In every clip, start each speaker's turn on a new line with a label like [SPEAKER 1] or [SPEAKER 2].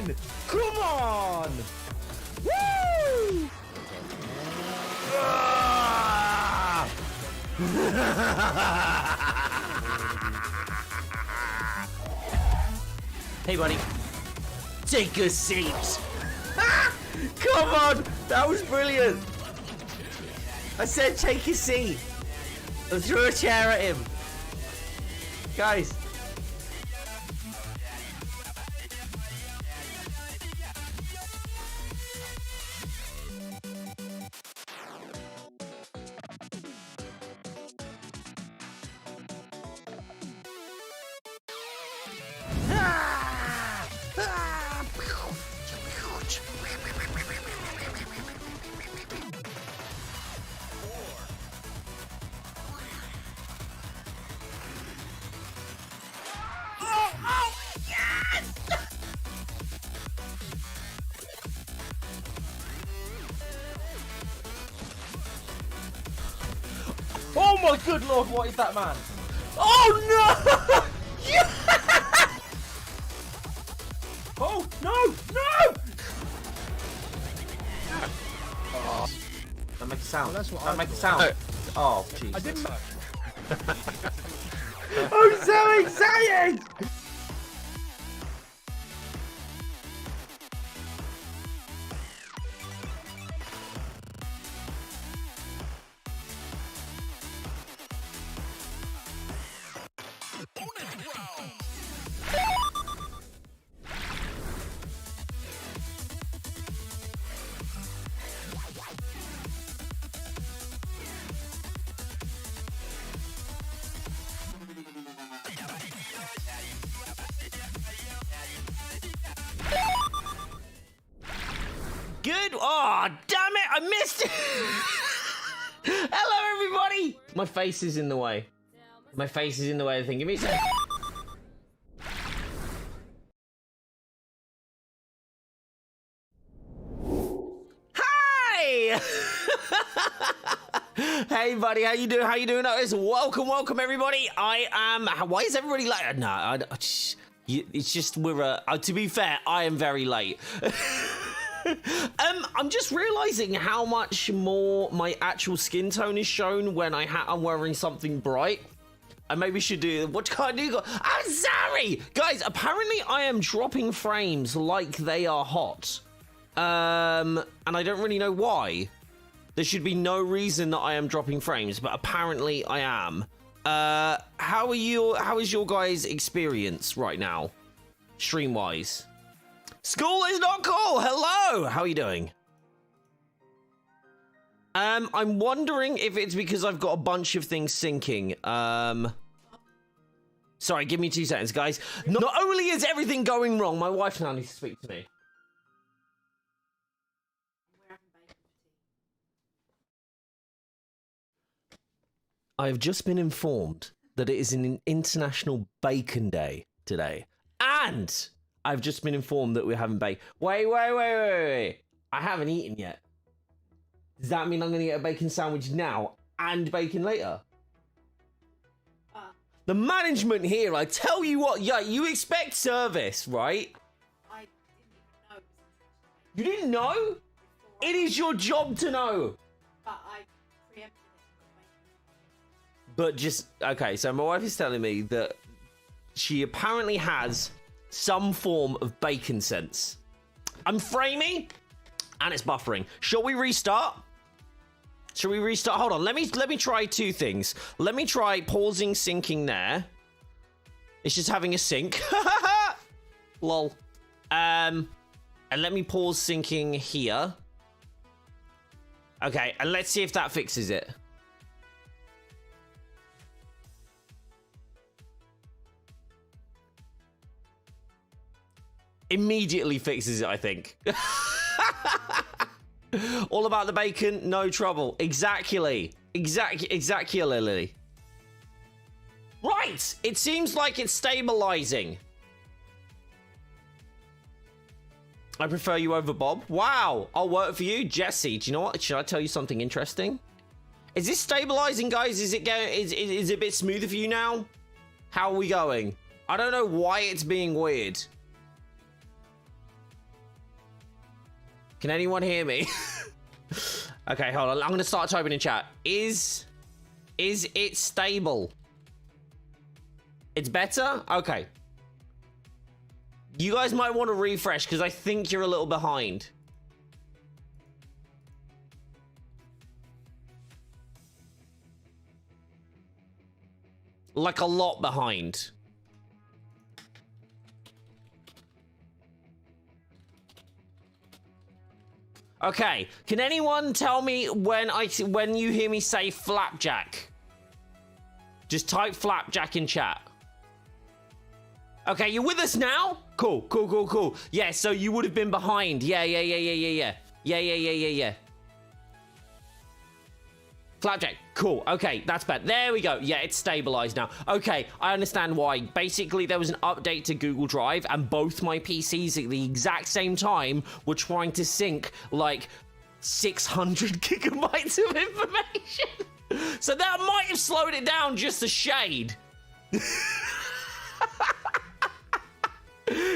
[SPEAKER 1] in! Come on! Woo! Ah! Hey, buddy. Take a seat. Ah! Come on! That was brilliant. I said take a seat. I threw a chair at him. Guys. Oh my good lord, what is that, man? Oh no! Yeah! Oh no! No! Oh. That makes a sound. Well, that's what that makes a sound. Oh, jeez. I didn't. I'm so excited! Good. Oh, damn it! I missed it. Hello, everybody. My face is in the way. My face is in the way of the thing. Give me a sec. Hi. Hey, buddy. How you doing? How you doing? Welcome, everybody. I am. Why is everybody late? No, it's just we're. To be fair, I am very late. I'm just realizing how much more my actual skin tone is shown when I'm wearing something bright. I maybe should do. What can I do? I'm sorry, guys. Apparently, I am dropping frames like they are hot. And I don't really know why. There should be no reason that I am dropping frames, but apparently I am. How are you? How is your guys' experience right now, stream-wise? School is not cool. Hello. How are you doing? I'm wondering if it's because I've got a bunch of things syncing. Sorry, give me 2 seconds, guys. Not only is everything going wrong, my wife now needs to speak to me. I have just been informed that it is an International Bacon Day today. And I've just been informed that we're having bacon. Wait. I haven't eaten yet. Does that mean I'm going to get a bacon sandwich now and bacon later? The management here, I tell you what, yeah, you expect service, right?
[SPEAKER 2] I didn't know.
[SPEAKER 1] You didn't know? It is your job to know.
[SPEAKER 2] But I preempted it.
[SPEAKER 1] But just, okay, so my wife is telling me that she apparently has some form of bacon sense. I'm framing, and it's buffering. Shall we restart? Shall we restart? Hold on. Let me try 2 things. Let me try pausing, syncing there. It's just having a sync. Lol. And let me pause syncing here. Okay, and let's see if that fixes it. Immediately fixes it, I think. All about the bacon, no trouble. Exactly. Right! It seems like it's stabilizing. I prefer you over Bob. Wow, I'll work for you. Jesse, do you know what? Should I tell you something interesting? Is this stabilizing, guys? Is it going? Is it a bit smoother for you now? How are we going? I don't know why it's being weird. Can anyone hear me? Okay, hold on. I'm gonna start typing in chat. Is it stable? It's better? Okay. You guys might want to refresh because I think you're a little behind. Like a lot behind. Okay, can anyone tell me when you hear me say flapjack? Just type flapjack in chat. Okay, you're with us now? Cool, cool, cool, cool. Yeah, so you would have been behind. Yeah. Flapjack, cool. Okay, that's bad. There we go. Yeah, it's stabilized now. Okay, I understand why. Basically, there was an update to Google Drive, and both my PCs at the exact same time were trying to sync like 600 gigabytes of information. So that might have slowed it down just a shade.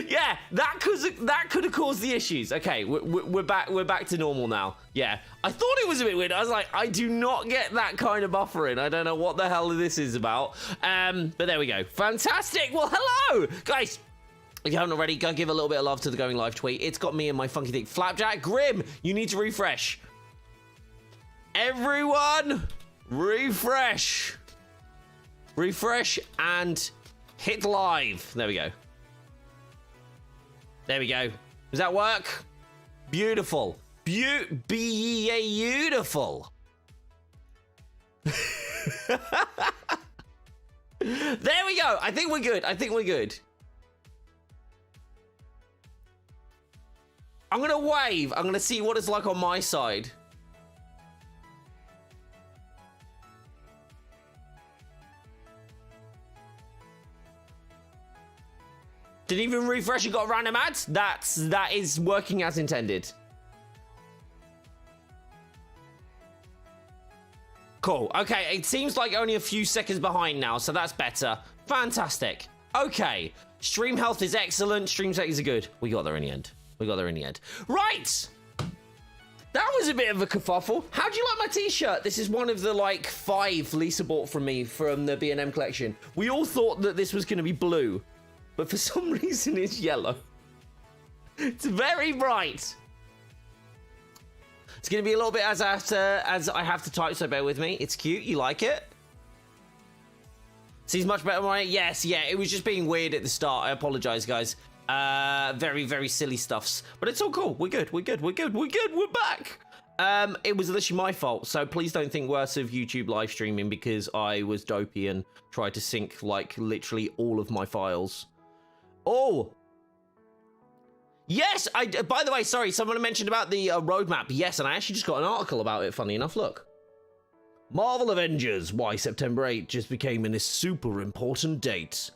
[SPEAKER 1] Yeah, that could have caused the issues. Okay, we're back to normal now. Yeah, I thought it was a bit weird. I was like, I do not get that kind of buffering. I don't know what the hell this is about. But there we go. Fantastic. Well, hello, guys. If you haven't already, go give a little bit of love to the Going Live tweet. It's got me and my funky thing. Flapjack, Grim, you need to refresh. Everyone, refresh. Refresh and hit live. There we go. There we go. Does that work? Beautiful. Beautiful. There we go. I think we're good. I'm going to wave. I'm going to see what it's like on my side. Didn't even refresh and got random ads? That is working as intended. Cool. Okay, it seems like only a few seconds behind now, so that's better. Fantastic. Okay. Stream health is excellent. Stream settings are good. We got there in the end. Right! That was a bit of a kerfuffle. How do you like my t-shirt? This is one of the, like, 5 Lisa bought from me from the B&M collection. We all thought that this was going to be blue. But for some reason, it's yellow. It's very bright. It's going to be a little bit as I have to type, so bear with me. It's cute. You like it? Seems much better, right? Yes, yeah. It was just being weird at the start. I apologize, guys. Very, very silly stuffs. But it's all cool. We're good. We're back. It was literally my fault, so please don't think worse of YouTube live streaming because I was dopey and tried to sync, like, literally all of my files. Oh! Yes! By the way, sorry, someone mentioned about the roadmap. Yes, and I actually just got an article about it, funny enough. Look. Marvel Avengers, why September 8 just became a super important date.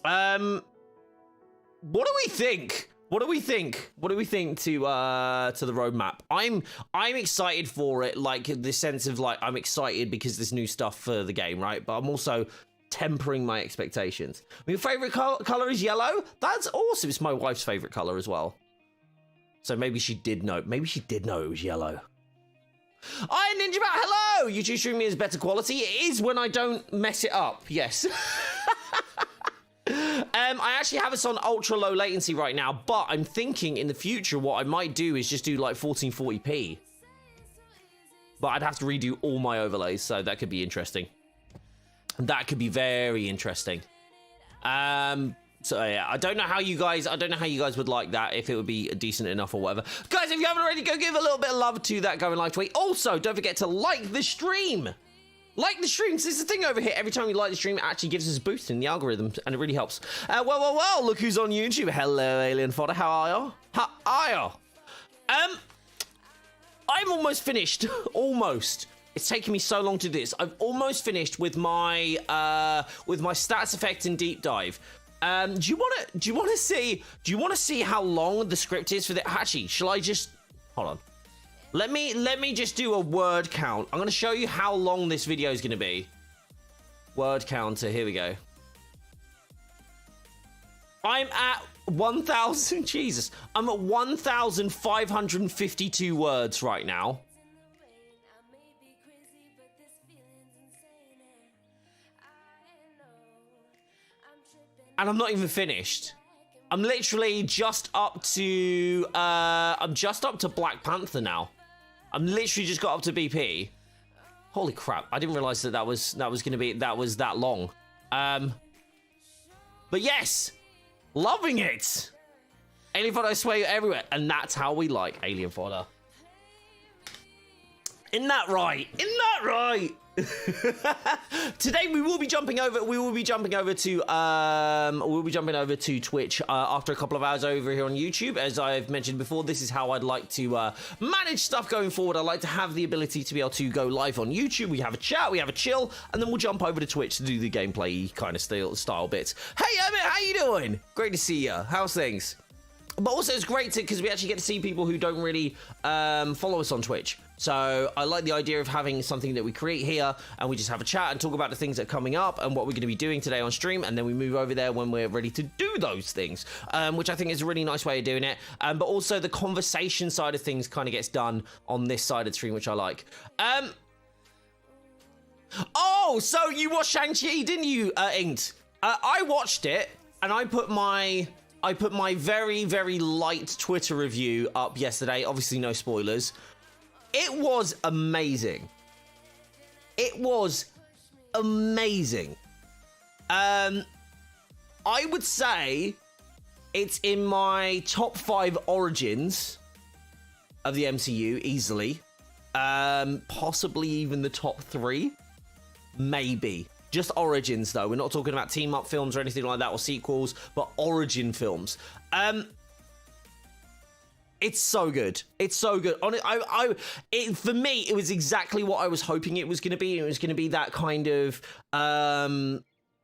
[SPEAKER 1] What do we think? What do we think to the roadmap? I'm excited for it, like the sense of like I'm excited because there's new stuff for the game, right? But I'm also tempering my expectations. I mean, favorite color is yellow. That's awesome. It's my wife's favorite color as well. So maybe she did know. Maybe she did know it was yellow. Hi, Ninja Bat. Hello. YouTube streaming is better quality. It is when I don't mess it up. Yes. I actually have us on ultra low latency right now, but I'm thinking in the future what I might do is just do like 1440p. But I'd have to redo all my overlays, so that could be interesting. That could be very interesting. So yeah, I don't know how you guys would like that, if it would be decent enough or whatever. Guys, if you haven't already, go give a little bit of love to that Going Live tweet. Also, don't forget to like the stream. Like the stream, so it's the thing over here. Every time you like the stream, it actually gives us a boost in the algorithm, and it really helps. Well, look who's on YouTube. Hello, Alien Fodder. How are you? I'm almost finished. Almost. It's taken me so long to do this. I've almost finished with my stats effect and deep dive. Do you want to see how long the script is for the? Actually, shall I just hold on? Let me just do a word count. I'm going to show you how long this video is going to be. Word counter. Here we go. I'm at 1,000. Jesus. I'm at 1,552 words right now. And I'm not even finished. I'm literally just up to Black Panther now. I'm literally just got up to BP. Holy crap! I didn't realize that was that long. But yes, loving it. Alien fodder, I swear, you're everywhere, and that's how we like alien fodder. Isn't that right? Isn't that right? Today we will be jumping over to Twitch after a couple of hours over here on YouTube. As I've mentioned before, this is how I'd like to manage stuff going forward. I like to have the ability to be able to go live on YouTube. We have a chat, we have a chill, and then we'll jump over to Twitch to do the gameplay kind of style bits. Hey Emmett, how you doing? Great to see you. How's things? But also it's great because we actually get to see people who don't really follow us on Twitch. So I like the idea of having something that we create here and we just have a chat and talk about the things that are coming up and what we're going to be doing today on stream, and then we move over there when we're ready to do those things, which I think is a really nice way of doing it. But also the conversation side of things kind of gets done on this side of the stream, which I like. Oh, so you watched Shang-Chi, didn't you, Inked? I watched it and I put my very, very light Twitter review up yesterday. Obviously, no spoilers. It was amazing. It was amazing. I would say it's in my top 5 origins of the MCU, easily. Possibly even the top 3. Maybe. Just origins, though. We're not talking about team-up films or anything like that, or sequels, but origin films. It's so good. It's so good. For me, it was exactly what I was hoping it was going to be. It was going to be that kind of,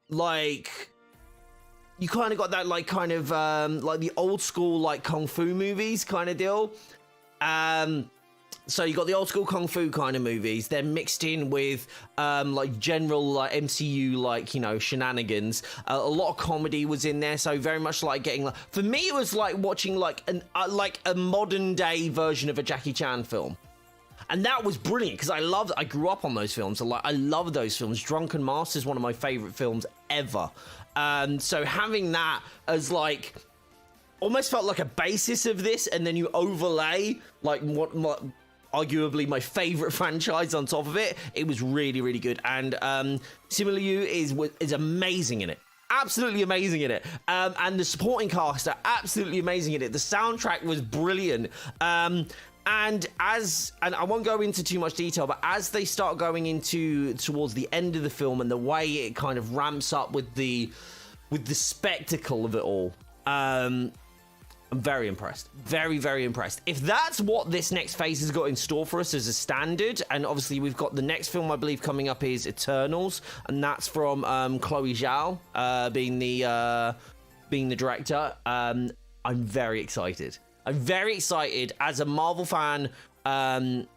[SPEAKER 1] like, you kind of got that, like, kind of, like the old school, like, kung fu movies kind of deal. So you got the old school kung fu kind of movies, then mixed in with like general like MCU like, you know, shenanigans. A lot of comedy was in there, so very much like getting like, for me it was like watching like a modern day version of a Jackie Chan film. And that was brilliant because I grew up on those films. I love those films. Drunken Master is one of my favorite films ever. So having that as like almost felt like a basis of this, and then you overlay like what arguably my favorite franchise on top of it. It was really, really good. And Simu Liu is amazing in it. Absolutely amazing in it. And the supporting cast are absolutely amazing in it. The soundtrack was brilliant. And I won't go into too much detail, but as they start going towards the end of the film and the way it kind of ramps up with the spectacle of it all, I'm very impressed. Very, very impressed. If that's what this next phase has got in store for us as a standard, and obviously we've got the next film I believe coming up is Eternals, and that's from Chloe Zhao being the director. I'm very excited. I'm very excited as a Marvel fan. Like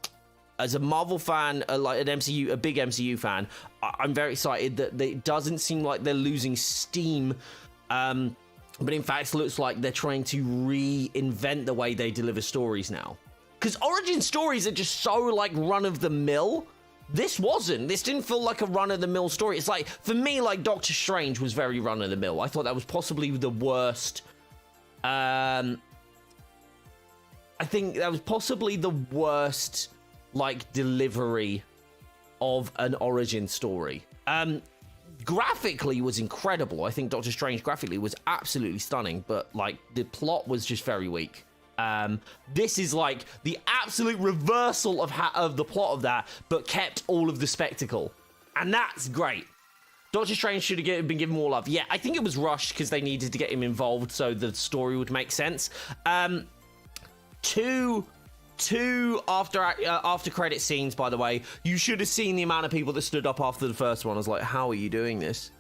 [SPEAKER 1] an MCU, a big MCU fan. I'm very excited that it doesn't seem like they're losing steam. But in fact, it looks like they're trying to reinvent the way they deliver stories now. Because origin stories are just so, like, run-of-the-mill. This wasn't. This didn't feel like a run-of-the-mill story. It's like, for me, like, Doctor Strange was very run-of-the-mill. I thought that was possibly the worst. I think that was possibly the worst, like, delivery of an origin story. Graphically was incredible. I think Doctor Strange graphically was absolutely stunning, but like the plot was just very weak. This is like the absolute reversal of the plot of that, but kept all of the spectacle, and that's great. Doctor Strange should have been given more love. Yeah, I think it was rushed because they needed to get him involved so the story would make sense. Two after credit scenes, by the way. You should have seen the amount of people that stood up after the first one. I was like, how are you doing this?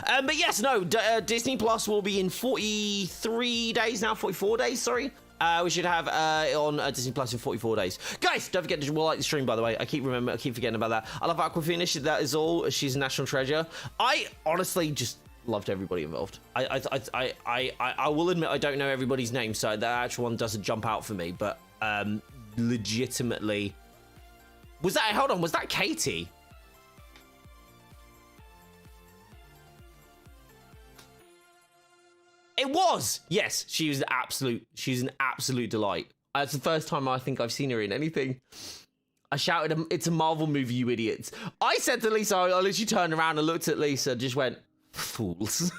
[SPEAKER 1] But yes, no, Disney Plus will be in 43 days now, 44 days, sorry. We should have on Disney Plus in 44 days. Guys, don't forget to like the stream, by the way. I keep forgetting about that. I love Aquafina. That is all. She's a national treasure. I honestly just loved everybody involved. I will admit I don't know everybody's name, so that actual one doesn't jump out for me. But legitimately, was that? Hold on, was that Katie? It was. Yes, she's an absolute delight. It's the first time I think I've seen her in anything. I shouted, "It's a Marvel movie, you idiots!" I said to Lisa, I literally turned around and looked at Lisa, just went, "Fools."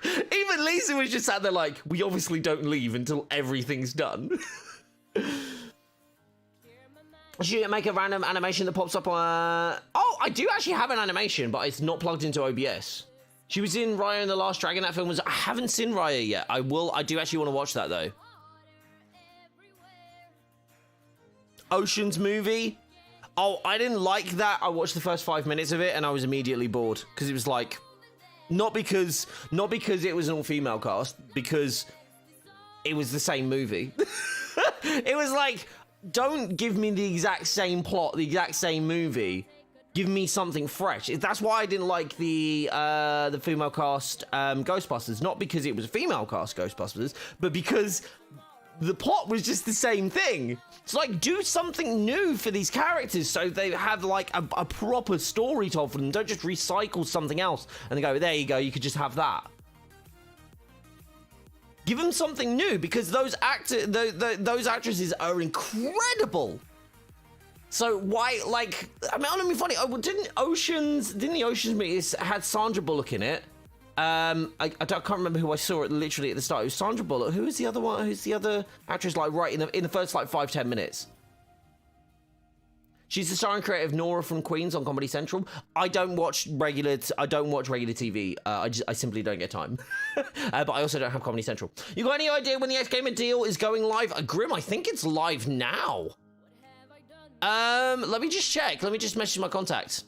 [SPEAKER 1] Even Lisa was just sat there like, "We obviously don't leave until everything's done." Should you make a random animation that pops up on... Oh, I do actually have an animation, but it's not plugged into OBS. She was in Raya and the Last Dragon. That film was... I haven't seen Raya yet. I do actually want to watch that, though. Ocean's movie. Oh, I didn't like that. I watched the first 5 minutes of it, and I was immediately bored. Because it was like... Not because it was an all-female cast. Because it was the same movie. It was like... Don't give me the exact same plot, the exact same movie. Give me something fresh. That's why I didn't like the female cast Ghostbusters. Not because it was a female cast Ghostbusters, but because the plot was just the same thing. It's like, do something new for these characters so they have like a proper story told for them. Don't just recycle something else and go, there you go, you could just have that. Give them something new, because those actresses are incredible. So why, like, I mean, I don't mean funny. Didn't the Ocean's movie had Sandra Bullock in it? I can't remember who I saw it literally at the start. It was Sandra Bullock. Who is the other one? Who's the other actress? Like right in the first like 5-10 minutes. She's the star and creator of Nora from Queens on Comedy Central. I don't watch regular TV. I simply don't get time. But I also don't have Comedy Central. You got any idea when the X Gamer deal is going live? Grim, I think it's live now. Let me just check. Let me just message my contact.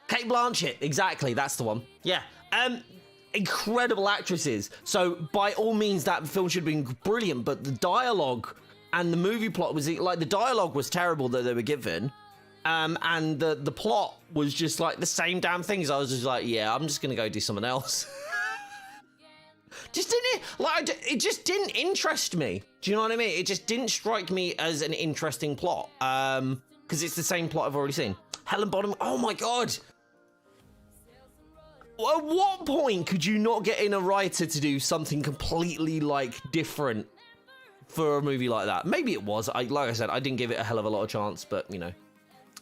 [SPEAKER 1] Kate Blanchett, exactly, that's the one. Yeah. Incredible actresses. So by all means, that film should have been brilliant, but the dialogue and the movie plot was like, the dialogue was terrible that they were given. And the plot was just like the same damn things. I was just like, yeah, I'm just gonna go do something else. It just didn't interest me. Do you know what I mean? It just didn't strike me as an interesting plot. Because it's the same plot I've already seen. Helen Bonham, oh my god. At what point could you not get in a writer to do something completely like different for a movie like that? Maybe it was. Like I said, I didn't give it a hell of a lot of chance, but you know,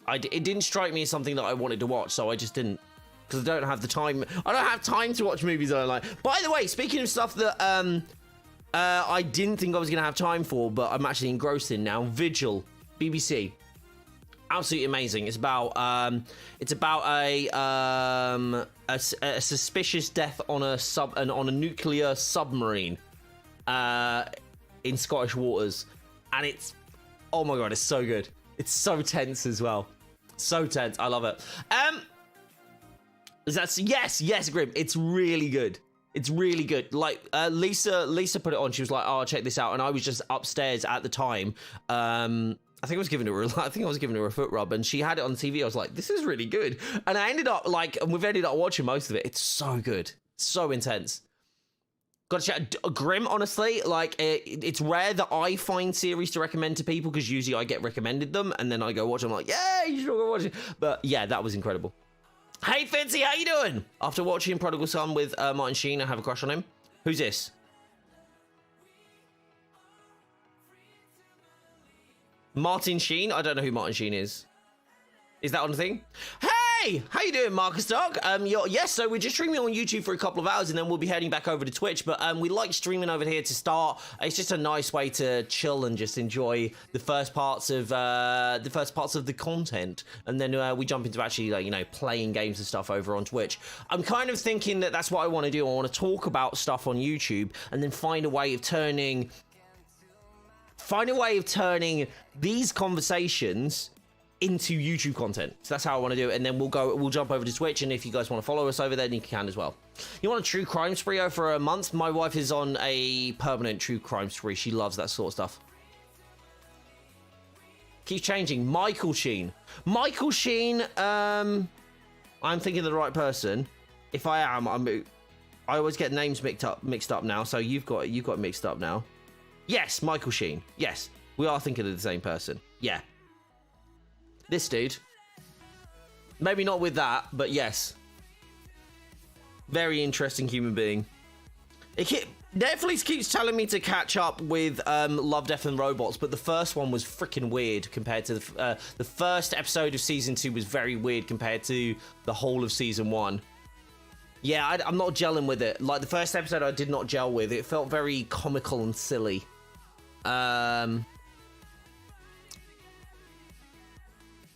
[SPEAKER 1] it didn't strike me as something that I wanted to watch, so I just didn't, because I don't have the time. I don't have time to watch movies that I like. By the way, speaking of stuff that I didn't think I was gonna have time for, but I'm actually engrossed in now. Vigil, BBC. Absolutely amazing. It's about a suspicious death on a nuclear submarine in Scottish waters, and it's, oh my god, it's so good. It's so tense as well. So tense. I love it. Yes, Grim. It's really good. It's really good. Like Lisa put it on. She was like, "Oh, check this out," and I was just upstairs at the time. I think I was giving her a foot rub, and she had it on TV. I was like, this is really good. And I ended up and we've ended up watching most of it. It's so good. So intense. Gotta check. Grim, honestly, like, it's rare that I find series to recommend to people, because usually I get recommended them, and then I go watch them, like, yeah, you should go watch it. But yeah, that was incredible. Hey, Fitzy, how you doing? After watching Prodigal Son with Martin Sheen, I have a crush on him. Who's this? Martin Sheen? I don't know who Martin Sheen is. Is that on the thing? Hey! How you doing, Marcus Dark? Yes, so we're just streaming on YouTube for a couple of hours, and then we'll be heading back over to Twitch, but we like streaming over here to start. It's just a nice way to chill and just enjoy the first parts of the content, and then we jump into actually, like, you know, playing games and stuff over on Twitch. I'm kind of thinking that that's what I want to do. I want to talk about stuff on YouTube, and then find a way of turning these conversations into YouTube content. So that's how I want to do it. And then we'll jump over to Twitch. And if you guys want to follow us over there, then you can as well. You want a true crime spree for a month? My wife is on a permanent true crime spree. She loves that sort of stuff. Keeps changing. Michael Sheen. Michael Sheen. I'm thinking of the right person. If I am, I always get names mixed up now. So you've got it mixed up now. Yes, Michael Sheen. Yes, we are thinking of the same person. Yeah. This dude. Maybe not with that, but yes. Very interesting human being. Netflix keeps telling me to catch up with Love, Death and Robots, but the first one was freaking weird compared to the first episode of season 2 was very weird compared to the whole of season 1. Yeah, I'm not gelling with it. Like, the first episode I did not gel with. It felt very comical and silly.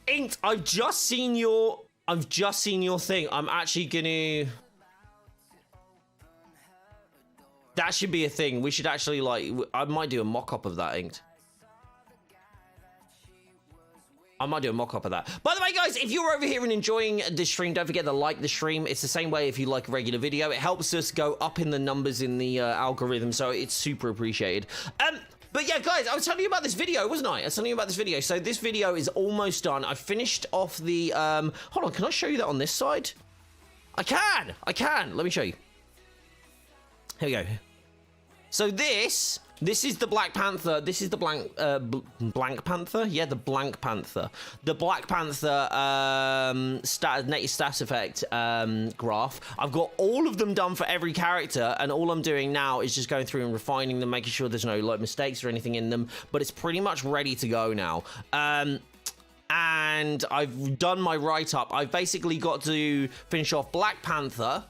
[SPEAKER 1] Inked, I've just seen your thing. I'm actually gonna... That should be a thing. We should actually, like... I might do a mock-up of that, Inked. I might do a mock-up of that. By the way, guys, if you're over here and enjoying the stream, don't forget to like the stream. It's the same way if you like a regular video. It helps us go up in the numbers in the algorithm, so it's super appreciated. But yeah, guys, I was telling you about this video, wasn't I? I was telling you about this video. So this video is almost done. I finished off the... hold on, can I show you that on this side? I can. Let me show you. Here we go. So this is the Black Panther. This is the Blank Panther. Yeah, the Blank Panther. The Black Panther native stat effect graph. I've got all of them done for every character, and all I'm doing now is just going through and refining them, making sure there's no like mistakes or anything in them. But it's pretty much ready to go now. And I've done my write-up. I've basically got to finish off Black Panther.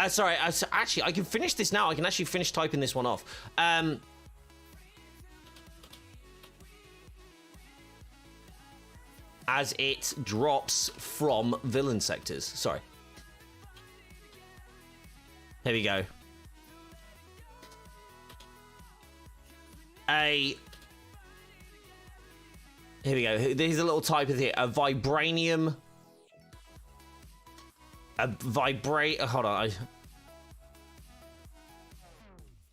[SPEAKER 1] Sorry, actually, I can finish this now. I can actually finish typing this one off. As it drops from villain sectors. Sorry. Here we go. Here we go. There's a little type of here. A vibranium... Hold on.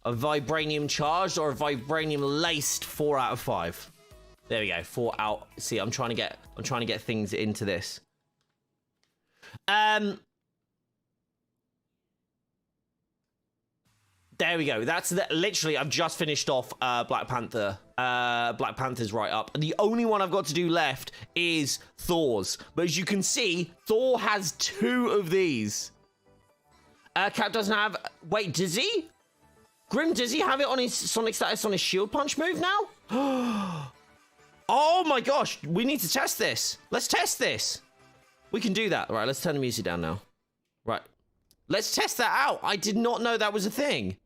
[SPEAKER 1] A vibranium charged or a vibranium laced 4 out of 5. There we go. 4 out. See, I'm trying to get things into this. There we go. That's literally. I've just finished off Black Panther. Black Panther's right up. The only one I've got to do left is Thor's. But as you can see, Thor has 2 of these. Cap doesn't have... Wait, does he? Grim, does he have it on his Sonic status on his Shield Punch move now? Oh my gosh, we need to test this. Let's test this. We can do that. All right, let's turn the music down now. Right. Let's test that out. I did not know that was a thing.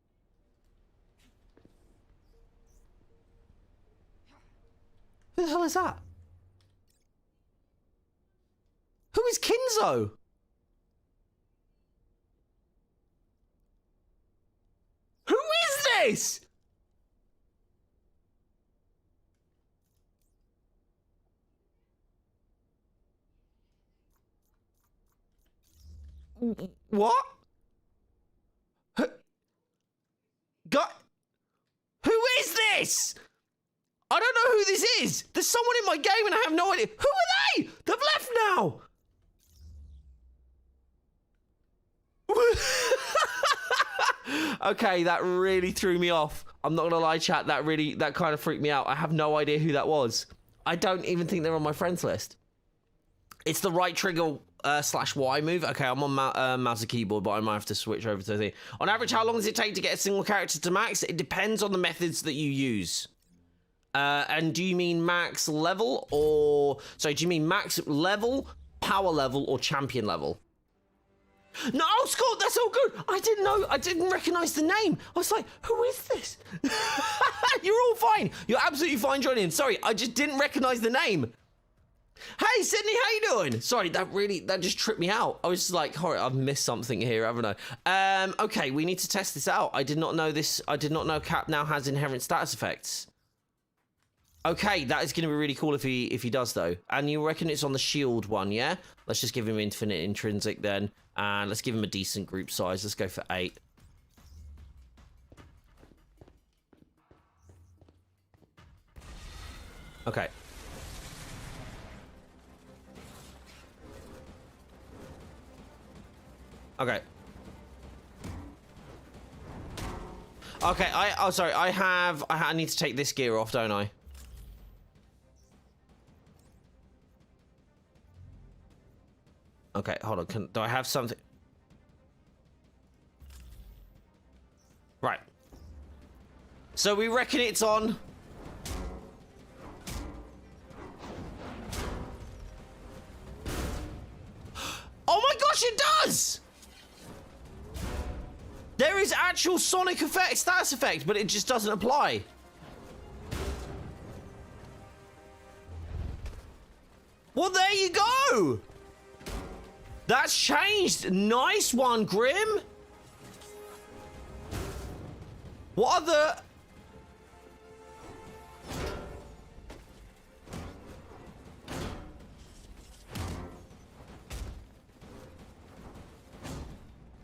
[SPEAKER 1] Who the hell is that? Who is Kinzo? Who is this? What? God, who is this? I don't know who this is. There's someone in my game and I have no idea. Who are they? They've left now. Okay, that really threw me off. I'm not gonna lie, chat. That kind of freaked me out. I have no idea who that was. I don't even think they're on my friends list. It's the right trigger /Y move. Okay, I'm on mouse and keyboard, but I might have to switch over to the... On average, how long does it take to get a single character to max? It depends on the methods that you use. And do you mean max level or... Sorry, do you mean max level, power level, or champion level? No, Scott, that's all good. I didn't know. I didn't recognize the name. I was like, who is this? You're all fine. You're absolutely fine joining in. Sorry, I just didn't recognize the name. Hey, Sydney, how you doing? Sorry, that just tripped me out. I was just like, all right, I've missed something here, haven't I? Okay, we need to test this out. I did not know this. I did not know Cap now has inherent status effects. Okay, that is going to be really cool if he does, though. And you reckon it's on the shield one, yeah? Let's just give him infinite intrinsic then. And let's give him a decent group size. Let's go for 8. Okay. Okay. Okay, sorry, I need to take this gear off, don't I? Okay, hold on. Do I have something? Right. So we reckon it's on. Oh my gosh, it does! There is actual sonic effect, status effect, but it just doesn't apply. Well, there you go! That's changed. Nice one, Grim. What are the...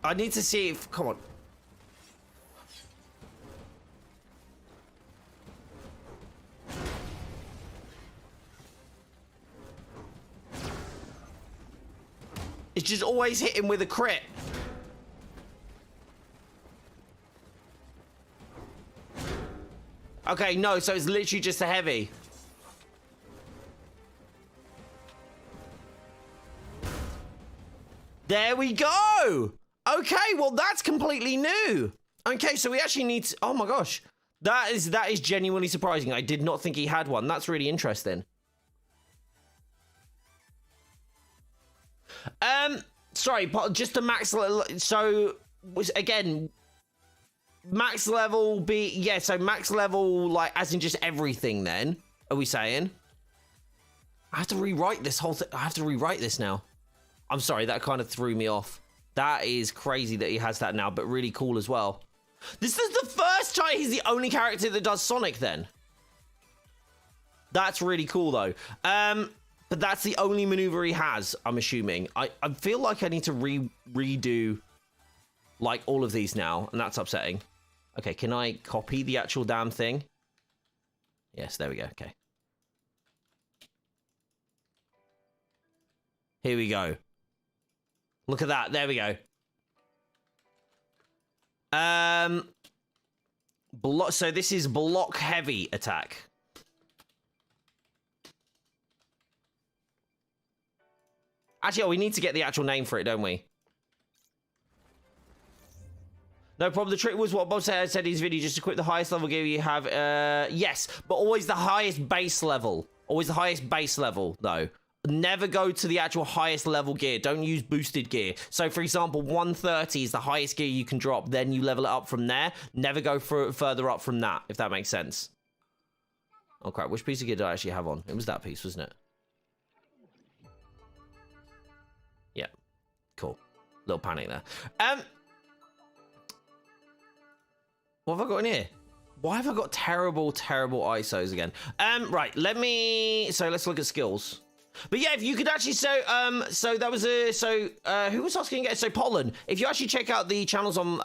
[SPEAKER 1] I need to see if... Come on. It's just always hit him with a crit. Okay, no, so it's literally just a heavy. There we go. Okay, well, that's completely new. Okay, so we actually need to... Oh my gosh. That is genuinely surprising. I did not think he had one. That's really interesting. Sorry, just the max level. So, again, max level be... Yeah, so max level, like, as in just everything then, are we saying? I have to rewrite this whole thing. I have to rewrite this now. I'm sorry, that kind of threw me off. That is crazy that he has that now, but really cool as well. This is the first time he's the only character that does Sonic then. That's really cool, though. But that's the only maneuver he has, I'm assuming. I feel like I need to redo, like, all of these now, and that's upsetting. Okay, can I copy the actual damn thing? Yes, there we go, okay. Here we go. Look at that, there we go. So this is block heavy attack. Actually, we need to get the actual name for it, don't we? No problem. The trick was what Bob said in his video. Just equip the highest level gear you have. Yes, but always the highest base level. Always the highest base level, though. Never go to the actual highest level gear. Don't use boosted gear. So, for example, 130 is the highest gear you can drop. Then you level it up from there. Never go further up from that, if that makes sense. Oh, crap. Which piece of gear did I actually have on? It was that piece, wasn't it? Yeah. Cool. Little panic there. What have I got in here? Why have I got terrible ISOs again? Right. So let's look at skills. But yeah, if you could actually, so that was who was asking again? So Pollen, if you actually check out the channels on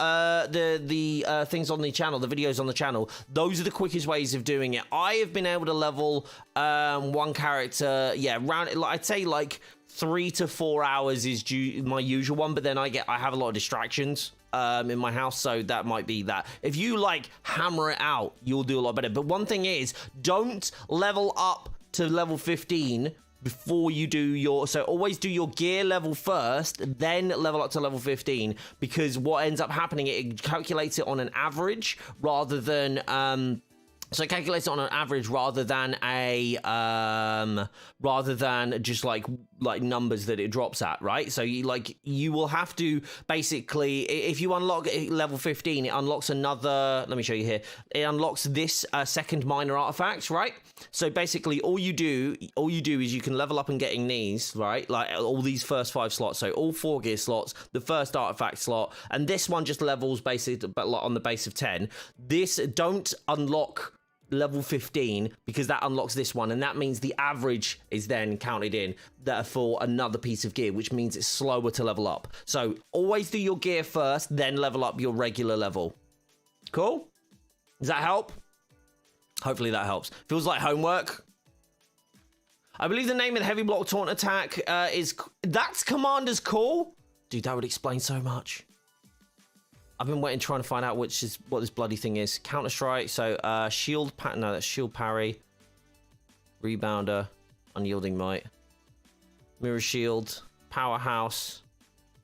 [SPEAKER 1] the things on the channel, the videos on the channel, those are the quickest ways of doing it. I have been able to level one character, yeah, around, I'd say like 3 to 4 hours is my usual one, but then I have a lot of distractions in my house, so that might be that. If you like hammer it out, you'll do a lot better. But one thing is, don't level up to level 15 before you do your... So always do your gear level first, then level up to level 15, because what ends up happening, it calculates it on an average rather than... So it calculates it on an average rather than just like numbers that it drops at, right? So you will have to basically, if you unlock level 15, it unlocks another, let me show you here. It unlocks this second minor artifact, right? So basically all you do is you can level up and getting these, right? Like all these first 5 slots. So all 4 gear slots, the first artifact slot, and this one just levels basically but on the base of 10. This don't unlock level 15 because that unlocks this one, and that means the average is then counted in that for another piece of gear, which means it's slower to level up. So always do your gear first, then level up your regular level. Cool? Does that help? Hopefully that helps. Feels like homework. I believe the name of the heavy block taunt attack that's Commander's Call. Dude, that would explain so much. I've been waiting trying to find out what this bloody thing is. Counter strike. So shield no, that's shield parry. Rebounder. Unyielding might. Mirror shield. Powerhouse.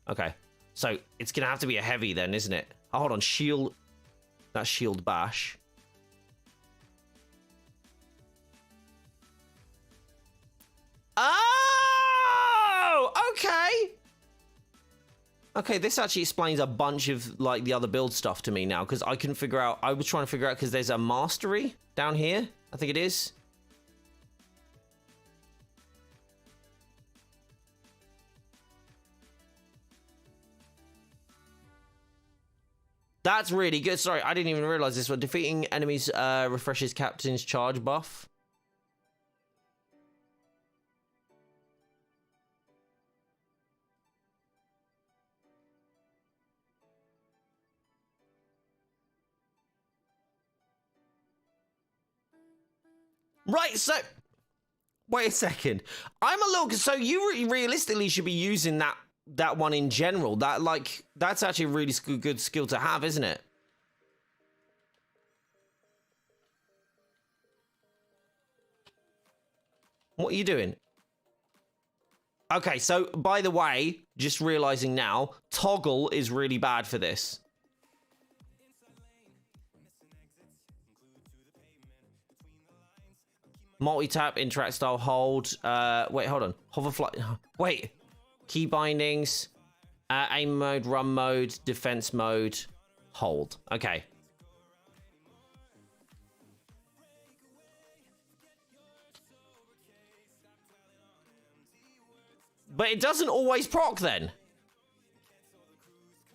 [SPEAKER 1] Okay. So it's gonna have to be a heavy then, isn't it? Oh, hold on. Shield. That's shield bash. Oh! Okay! Okay, this actually explains a bunch of, like, the other build stuff to me now, because I couldn't figure out... I was trying to figure out, because there's a mastery down here, I think it is. That's really good. Sorry, I didn't even realize this one. Defeating enemies refreshes captain's charge buff. Right, so... Wait a second. I'm a little... So you realistically should be using that one in general. That's actually a really good skill to have, isn't it? What are you doing? Okay, so, by the way, just realizing now, toggle is really bad for this. Multi-tap, interact style, hold. Wait, hold on. Hover flight. Wait. Key bindings. Aim mode, run mode, defense mode, hold. Okay. But it doesn't always proc then.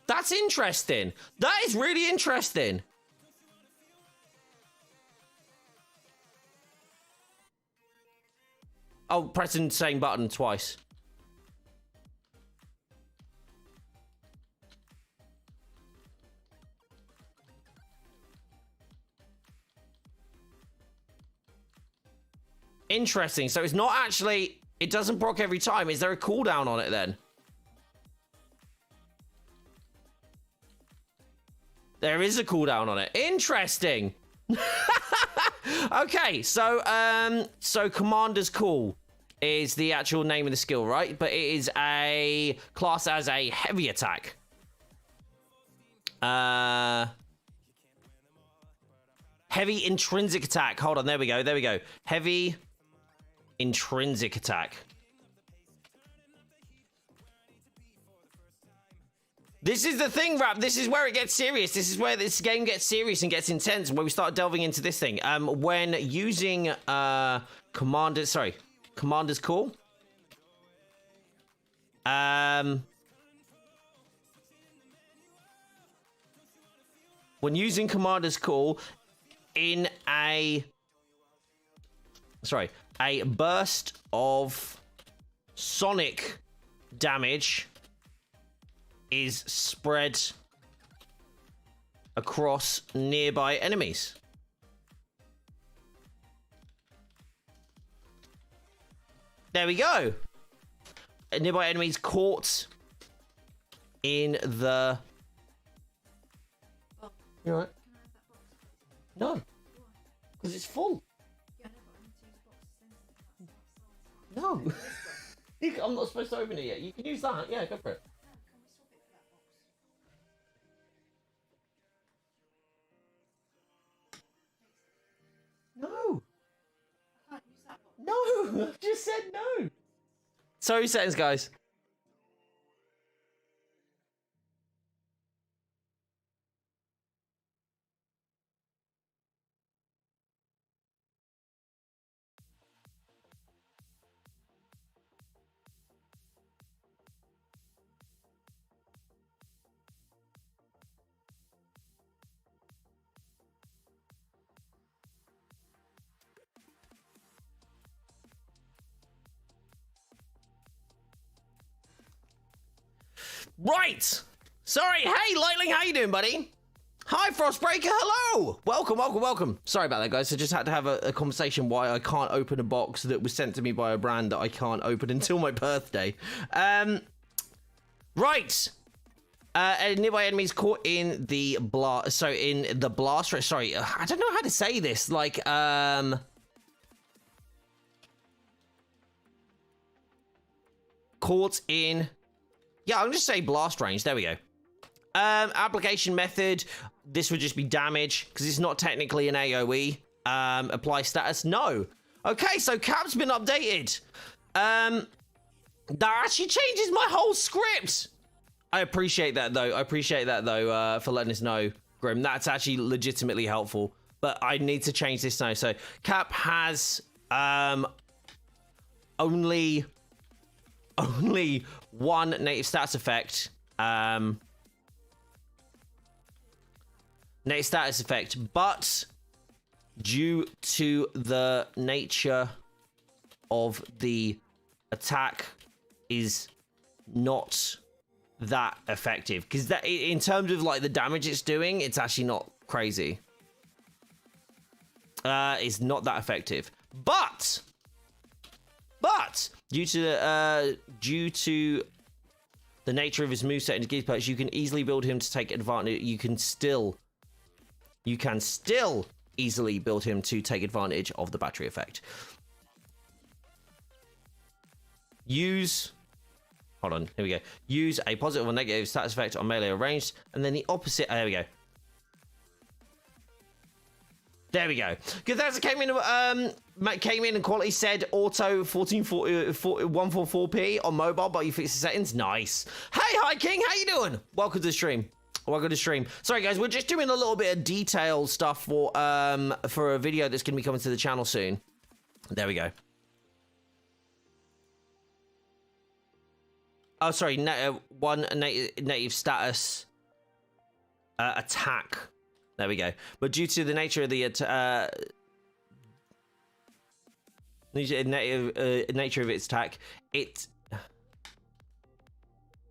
[SPEAKER 1] That's interesting. That is really interesting. Oh, pressing the same button twice. Interesting. So it's not actually... It doesn't proc every time. Is there a cooldown on it then? There is a cooldown on it. Interesting. Okay, so Commander's Call is the actual name of the skill, right? But it is a class as a heavy attack. Heavy intrinsic attack. Hold on, there we go, there we go. Heavy intrinsic attack. This is the thing, Rap. This is where it gets serious. This is where this game gets serious and gets intense, where we start delving into this thing. When using Commander's Call. When using Commander's Call in a burst of sonic damage is spread across nearby enemies. There we go. Nearby enemies caught in the... You alright? No. Because it's full. No. I'm not supposed to open it yet. You can use that. Yeah, go for it. No. No, I've just said no. Sorry, settings, guys. Right. Sorry. Hey, Lightling, how you doing, buddy? Hi, Frostbreaker. Hello. Welcome, welcome, welcome. Sorry about that, guys. I just had to have a conversation why I can't open a box that was sent to me by a brand that I can't open until my birthday. Right. Nearby enemies caught in the blast. So in the blast. Sorry, I don't know how to say this. Like, caught in. Yeah, I'm just say blast range. There we go. Application method. This would just be damage because it's not technically an AoE. Apply status. No. Okay, so Cap's been updated. That actually changes my whole script. I appreciate that though. For letting us know, Grim. That's actually legitimately helpful. But I need to change this now. So Cap has only one native stats effect. Native status effect, but due to the nature of the attack is not that effective, because that in terms of like the damage it's doing, it's actually not crazy. It's not that effective, but due to the nature of his moveset and his gear perks, you can easily build him to take advantage. You can still easily build him to take advantage of the battery effect. Hold on, here we go. Use a positive or negative status effect on melee or ranged, and then the opposite. There we go. There we go. Because came in and quality said auto 144p on mobile, but you fixed the settings. Nice. Hey, hi King, how you doing? Welcome to the stream. Welcome to the stream. Sorry guys, we're just doing a little bit of detailed stuff for a video that's going to be coming to the channel soon. There we go. Oh, sorry. One native status attack. There we go. But due to the nature of the nature of its attack,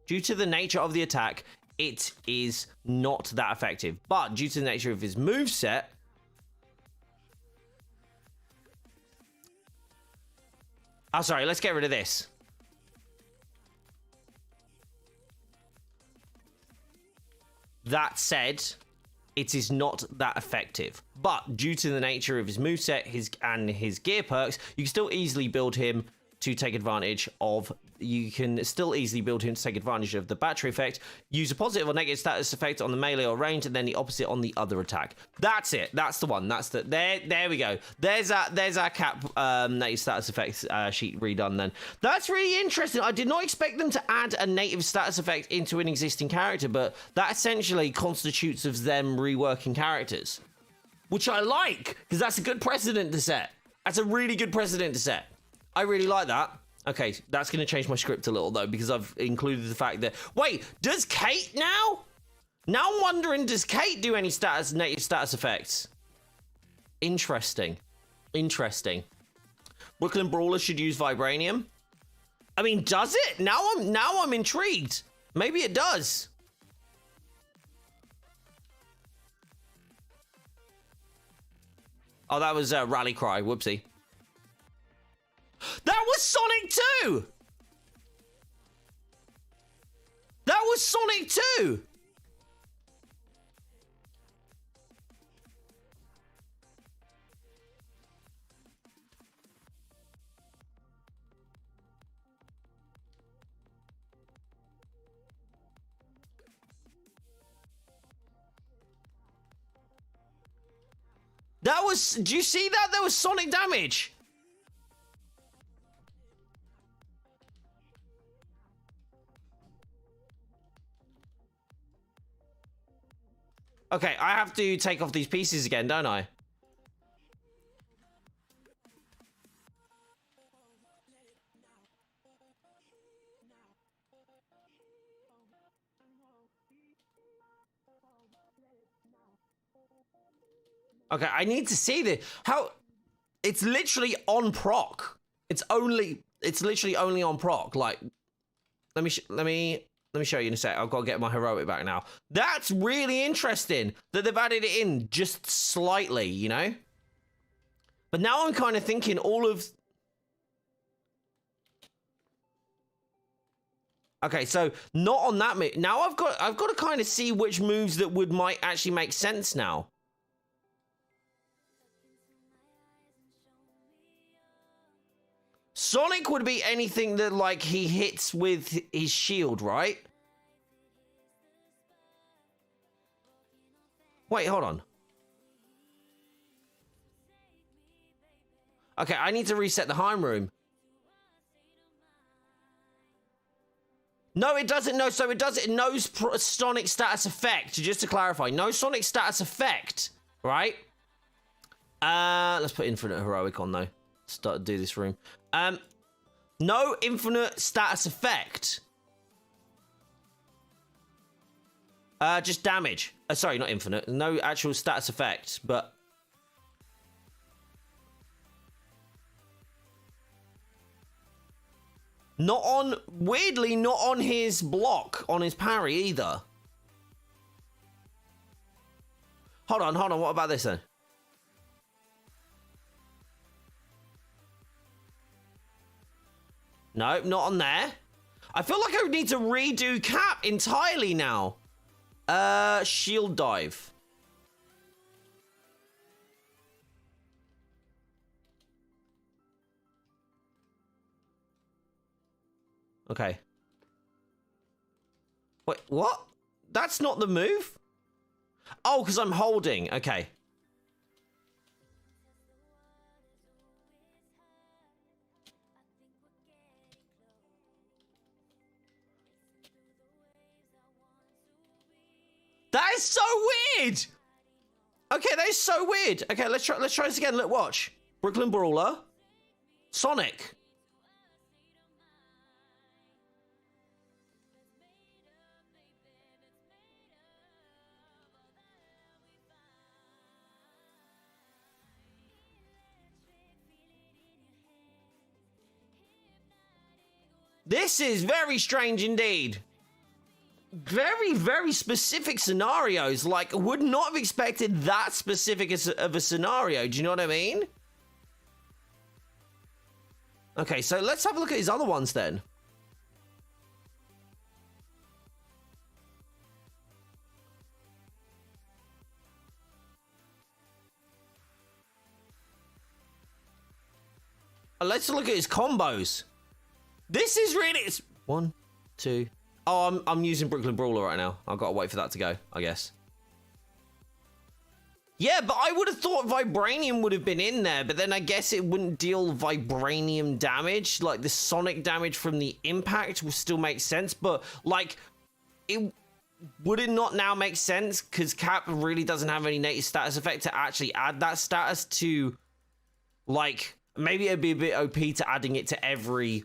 [SPEAKER 1] due to the nature of the attack, it is not that effective. But due to the nature of his moveset, oh, sorry. Let's get rid of this. That said, it is not that effective. But due to the nature of his moveset and his gear perks, you can still easily build him to take advantage of. You can still easily build him to take advantage of the battery effect. Use a positive or negative status effect on the melee or range, and then the opposite on the other attack. That's it. That's the one. That's the there we go. There's our Cap native status effects sheet redone. Then that's really interesting. I did not expect them to add a native status effect into an existing character, but that essentially constitutes of them reworking characters, which I like, because that's a good precedent to set. That's a really good precedent to set. I really like that. Okay, that's going to change my script a little, though, because I've included the fact that... Wait, does Kate now? Now I'm wondering, does Kate do any native status effects? Interesting. Interesting. Brooklyn Brawler should use Vibranium. I mean, does it? Now I'm intrigued. Maybe it does. Oh, that was Rally Cry. Whoopsie. That was Sonic 2! That was Sonic 2! That was... Do you see that? There was Sonic damage. Okay, I have to take off these pieces again, don't I? Okay, I need to see this. How... It's literally on proc. It's literally only on proc. Like, let me... Let me show you in a sec. I've got to get my heroic back now. That's really interesting that they've added it in just slightly, you know? But now I'm kind of thinking all of... Okay, so not on that move. Now I've got to kind of see which moves that might actually make sense now. Sonic would be anything that, like, he hits with his shield, right? Wait, hold on. Okay, I need to reset the Heim room. No, it doesn't. No, so it does. It knows Sonic status effect. Just to clarify, no Sonic status effect, right? Let's put Infinite Heroic on though. Do this room. No infinite status effect. Just damage. Sorry, not infinite. No actual status effect, but... Not on... Weirdly, not on his block, on his parry either. Hold on. What about this then? No, not on there. I feel like I would need to redo Cap entirely now. Shield dive. Okay. Wait, what? That's not the move? Oh, because I'm holding. Okay. That is so weird. Okay, that is so weird. Okay, let's try this again. Look, watch. Brooklyn Brawler. Sonic. This is very strange indeed. Very, very specific scenarios. Like, would not have expected that specific of a scenario. Do you know what I mean? Okay, so let's have a look at his other ones then. Let's look at his combos. This is really... It's 1, 2... Oh, I'm using Brooklyn Brawler right now. I've got to wait for that to go, I guess. Yeah, but I would have thought Vibranium would have been in there, but then I guess it wouldn't deal Vibranium damage. Like, the Sonic damage from the impact will still make sense, but, like, would it not now make sense? Because Cap really doesn't have any native status effect to actually add that status to, like, maybe it'd be a bit OP to adding it to every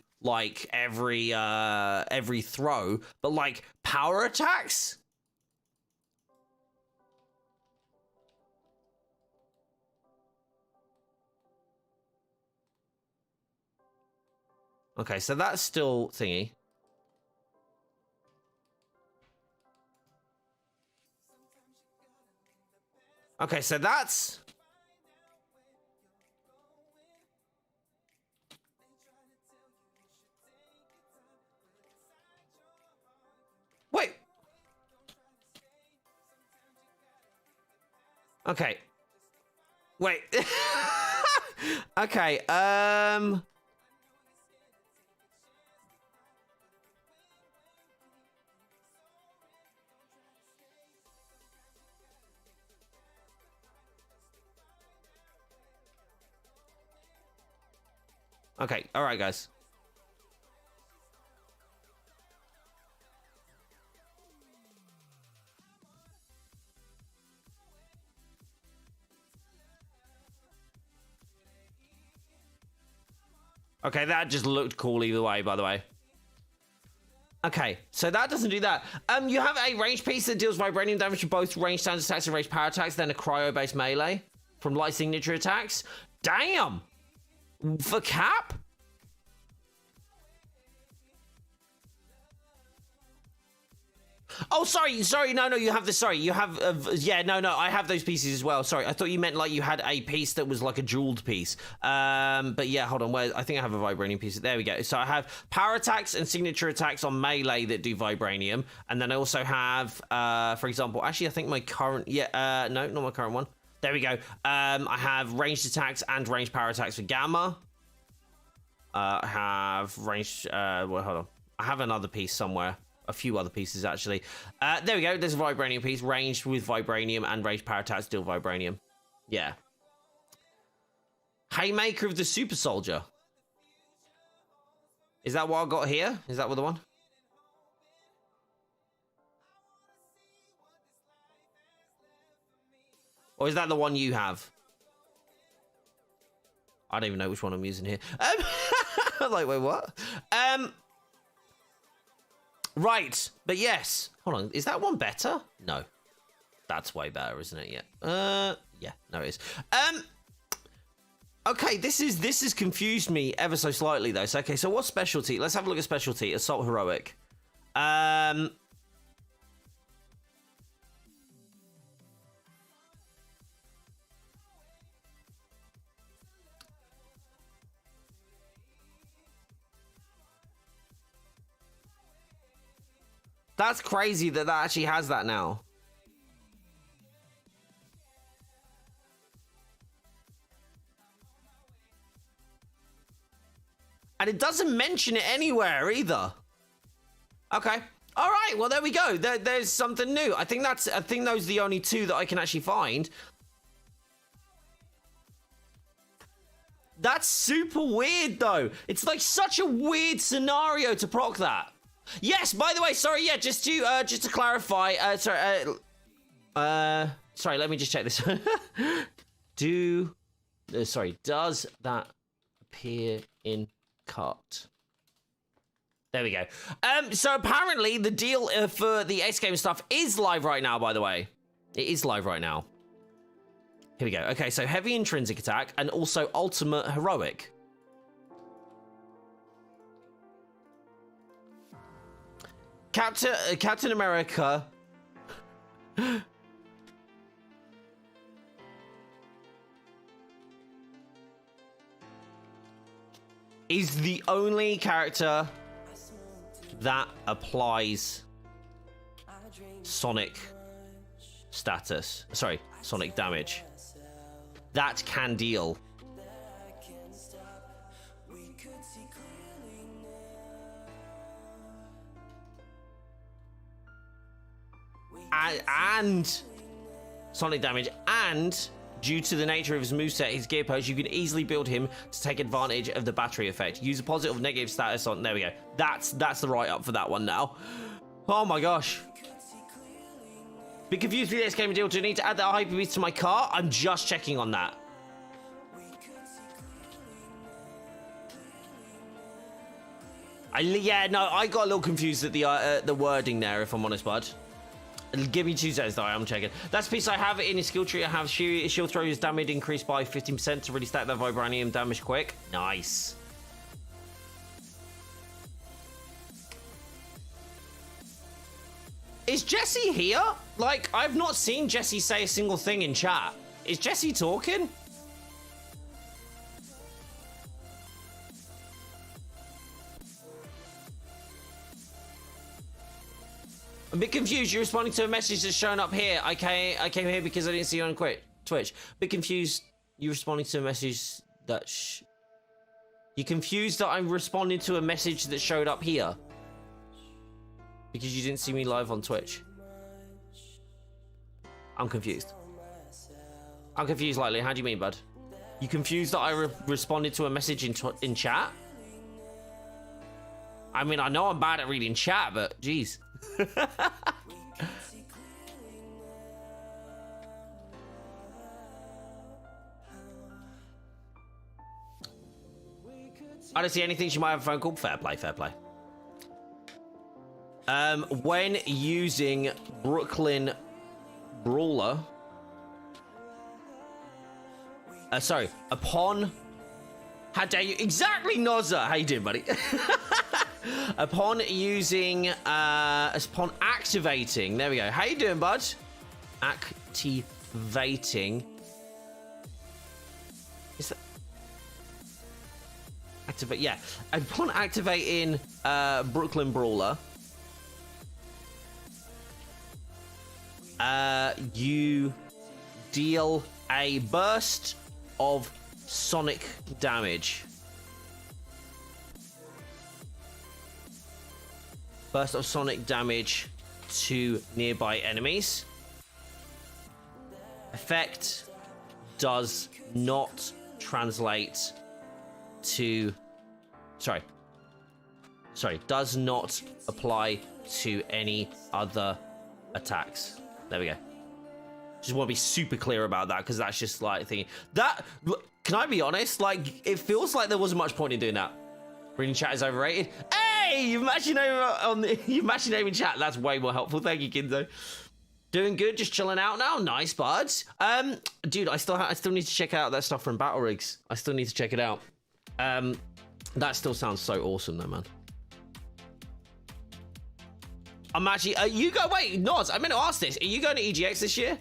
[SPEAKER 1] throw, but like power attacks. Okay, so that's still thingy. Okay, so that's... Wait. Okay. Wait. Okay, Okay, alright guys. Okay, that just looked cool either way, by the way. Okay, so that doesn't do that. You have a range piece that deals vibranium damage to both range standard attacks and range power attacks, then a cryo-based melee from light signature attacks. Damn! For Cap? Oh, sorry, no, you have the, sorry, you have, yeah, no, I have those pieces as well, sorry, I thought you meant like you had a piece that was like a jeweled piece, but yeah, hold on, I think I have a vibranium piece, there we go, so I have power attacks and signature attacks on melee that do vibranium, and then I also have, for example, actually I think my current, no, not my current one, there we go, I have ranged attacks and ranged power attacks for gamma, I have ranged, well, hold on, I have another piece somewhere. A few other pieces, actually. There we go. There's a vibranium piece. Ranged with vibranium and ranged power attacks, still vibranium. Yeah. Haymaker of the Super Soldier. Is that what I got here? Is that what the one? Or is that the one you have? I don't even know which one I'm using here. I'm like, wait, what? Right, but yes. Hold on, is that one better? No. That's way better, isn't it? Yeah. Yeah, no it is. Okay, this has confused me ever so slightly though. So okay, so what's specialty? Let's have a look at specialty. Assault heroic. That's crazy that actually has that now. And it doesn't mention it anywhere either. Okay. All right. Well, there we go. There's something new. I think those are the only two that I can actually find. That's super weird, though. It's like such a weird scenario to proc that. Yes, by the way, sorry, yeah, just to clarify, sorry, let me just check this. Does that appear in cart? There we go. So apparently the deal for the X Games stuff is live right now, by the way. It is live right now. Here we go. Okay, so heavy intrinsic attack and also ultimate heroic. Captain America is the only character that applies sonic status. Sorry, sonic damage. That can deal. And sonic damage, and due to the nature of his moveset, his gear pose, you can easily build him to take advantage of the battery effect. Use a positive or negative status on. There we go. That's the write-up for that one now. Oh my gosh. Be confused with this game deal. Do I need to add that hyper beast to my car? I'm just checking on that. Yeah, no, I got a little confused at the wording there, if I'm honest, bud. Give me 2 seconds, though. I'm checking. That's the piece I have in his skill tree. I have shield throws damage increased by 15% to really stack that vibranium damage quick. Nice. Is Jesse here? Like, I've not seen Jesse say a single thing in chat. Is Jesse talking? I'm a bit confused. You're responding to a message that's shown up here. I came here because I didn't see you on Twitch. A bit confused. You're responding to a message that... You're confused that I'm responding to a message that showed up here. Because you didn't see me live on Twitch. I'm confused. I'm confused, Lightly. How do you mean, bud? You confused that I responded to a message in chat? I mean, I know I'm bad at reading chat, but jeez. I don't see anything. She might have a phone call. Fair play, fair play. When using Brooklyn Brawler, sorry, upon, how dare you, exactly, Nozza, how you doing, buddy? Upon using, upon activating, there we go. How you doing, bud? Activating. Is that... Activate, yeah. Upon activating Brooklyn Brawler, you deal a burst of sonic damage. Burst of sonic damage to nearby enemies. Effect does not translate to... Sorry, does not apply to any other attacks. There we go. Just want to be super clear about that, because that's just like thinking that. Can I be honest? Like, it feels like there wasn't much point in doing that. Reading chat is overrated. Hey, you've matched your name on the, you've matched your name in chat. That's way more helpful. Thank you, Kinzo. Doing good, just chilling out now. Nice, buds. Dude, I still need to check out that stuff from Battle Rigs. I still need to check it out. That still sounds so awesome, though, man. I'm actually. You go. Wait, Noz. I meant to ask this. Are you going to EGX this year?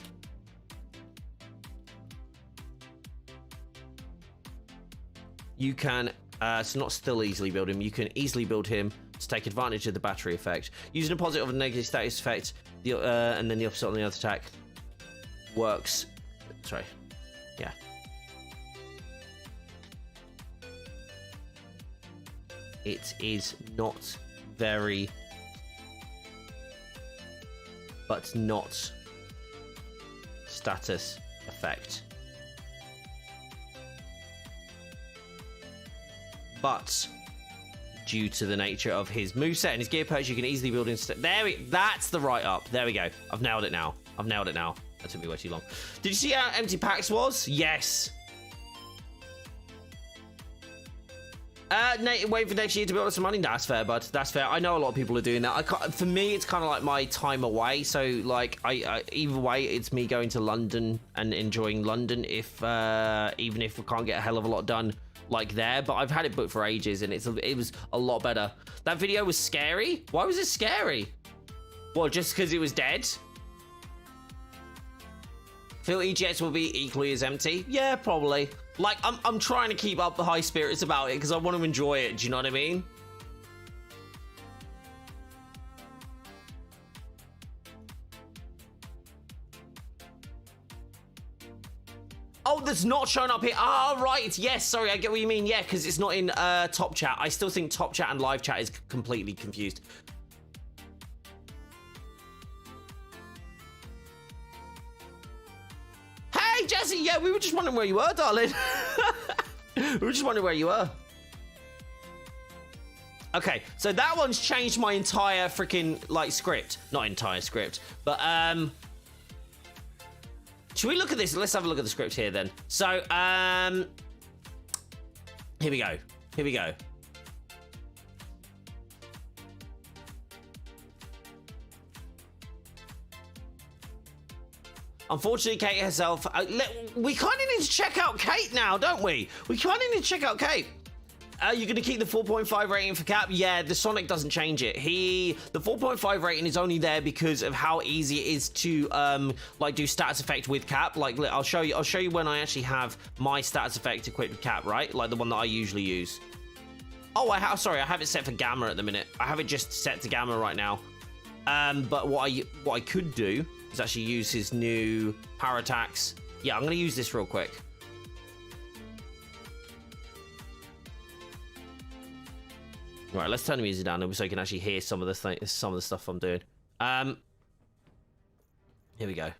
[SPEAKER 1] You can. It's not still easily build him. You can easily build him to take advantage of the battery effect. Using a positive or negative status effect, and then the opposite on the other attack works. Sorry. Yeah. It is not very, but not status effect. But due to the nature of his moveset and his gear perks, you can easily build in. That's the right up. There we go. I've nailed it now. That took me way too long. Did you see how empty PAX was? Yes. Wait for next year to build up some money. That's fair, bud. That's fair. I know a lot of people are doing that. For me, it's kind of like my time away. So, like, either way, it's me going to London and enjoying London. Even if we can't get a hell of a lot done, like there. But I've had it booked for ages, and it was a lot better. That video was scary. Why was it scary? Well, just because it was dead. Feel EGX will be equally as empty? Yeah, probably. Like, I'm trying to keep up the high spirits about it because I want to enjoy it. Do you know what I mean? Oh, that's not shown up here. Ah, right. Yes, sorry, I get what you mean. Yeah, because it's not in top chat. I still think top chat and live chat is completely confused. Hey, Jesse. Yeah, we were just wondering where you were, darling. We were just wondering where you were. Okay, so that one's changed my entire freaking, like, script. Not entire script, but, should we look at this? Let's have a look at the script here, then. So, here we go. Here we go. Unfortunately, Kate herself... we kind of need to check out Kate now, don't we? We kind of need to check out Kate. You're going to keep the 4.5 rating for Cap? Yeah, the Sonic doesn't change it. The 4.5 rating is only there because of how easy it is to, like, do status effect with Cap. Like, I'll show you when I actually have my status effect equipped with Cap, right? Like, the one that I usually use. Oh, sorry, I have it set for Gamma at the minute. I have it just set to Gamma right now. But what I could do is actually use his new power attacks. Yeah, I'm going to use this real quick. Right, let's turn the music down so you can actually hear some of the stuff I'm doing. Here we go.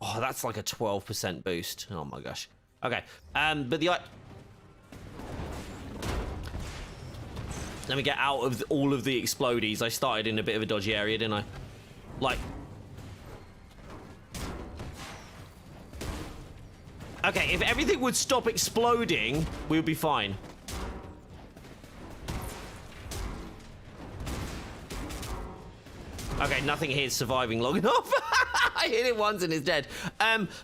[SPEAKER 1] Oh, that's like a 12% boost. Oh my gosh. Okay. But let me get out of all of the explodies. I started in a bit of a dodgy area, didn't I? Like. Okay, if everything would stop exploding, we would be fine. Okay, nothing here is surviving long enough. I hit it once and it's dead.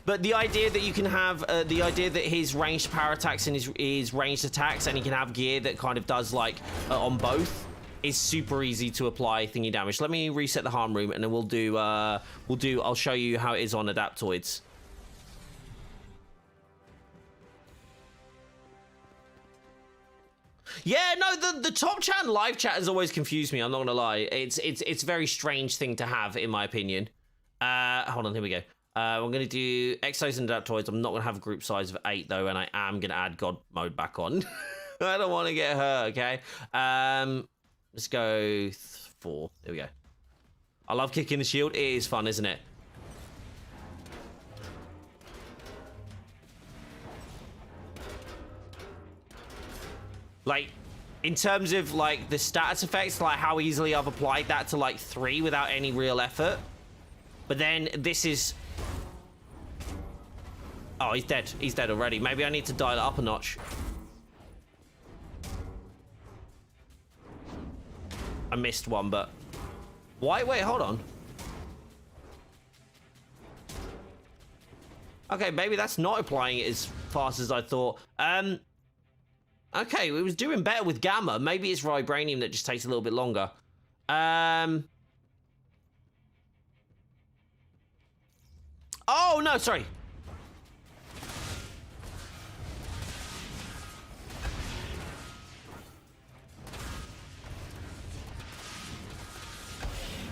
[SPEAKER 1] But the idea that you can have, the idea that his ranged power attacks and his ranged attacks, and he can have gear that kind of does like on both, is super easy to apply thingy damage. Let me reset the harm room, and then we'll do. I'll show you how it is on adaptoids. Yeah, no, the top chat and live chat has always confused me. I'm not gonna lie. It's a very strange thing to have, in my opinion. Hold on, here we go. I'm gonna do exos and adaptoids. I'm not gonna have a group size of 8 though, and I am gonna add God mode back on. I don't want to get hurt. Okay. Let's go 4. There we go. I love kicking the shield. It is fun, isn't it? Like, in terms of, like, the status effects, like, how easily I've applied that to, like, 3 without any real effort. But then this is... Oh, he's dead. He's dead already. Maybe I need to dial it up a notch. I missed one, but... Why? Wait, hold on. Okay, maybe that's not applying it as fast as I thought. Okay, it was doing better with Gamma. Maybe it's Vibranium that just takes a little bit longer. Oh, no, sorry.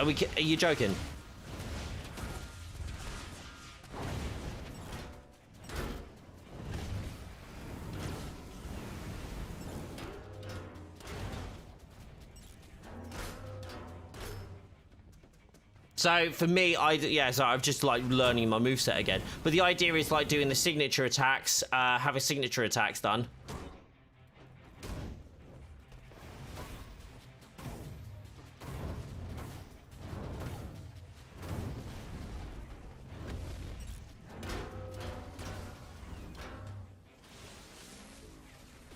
[SPEAKER 1] Are you joking? So for me, so I'm just like learning my moveset again. But the idea is like doing the signature attacks, having signature attacks done.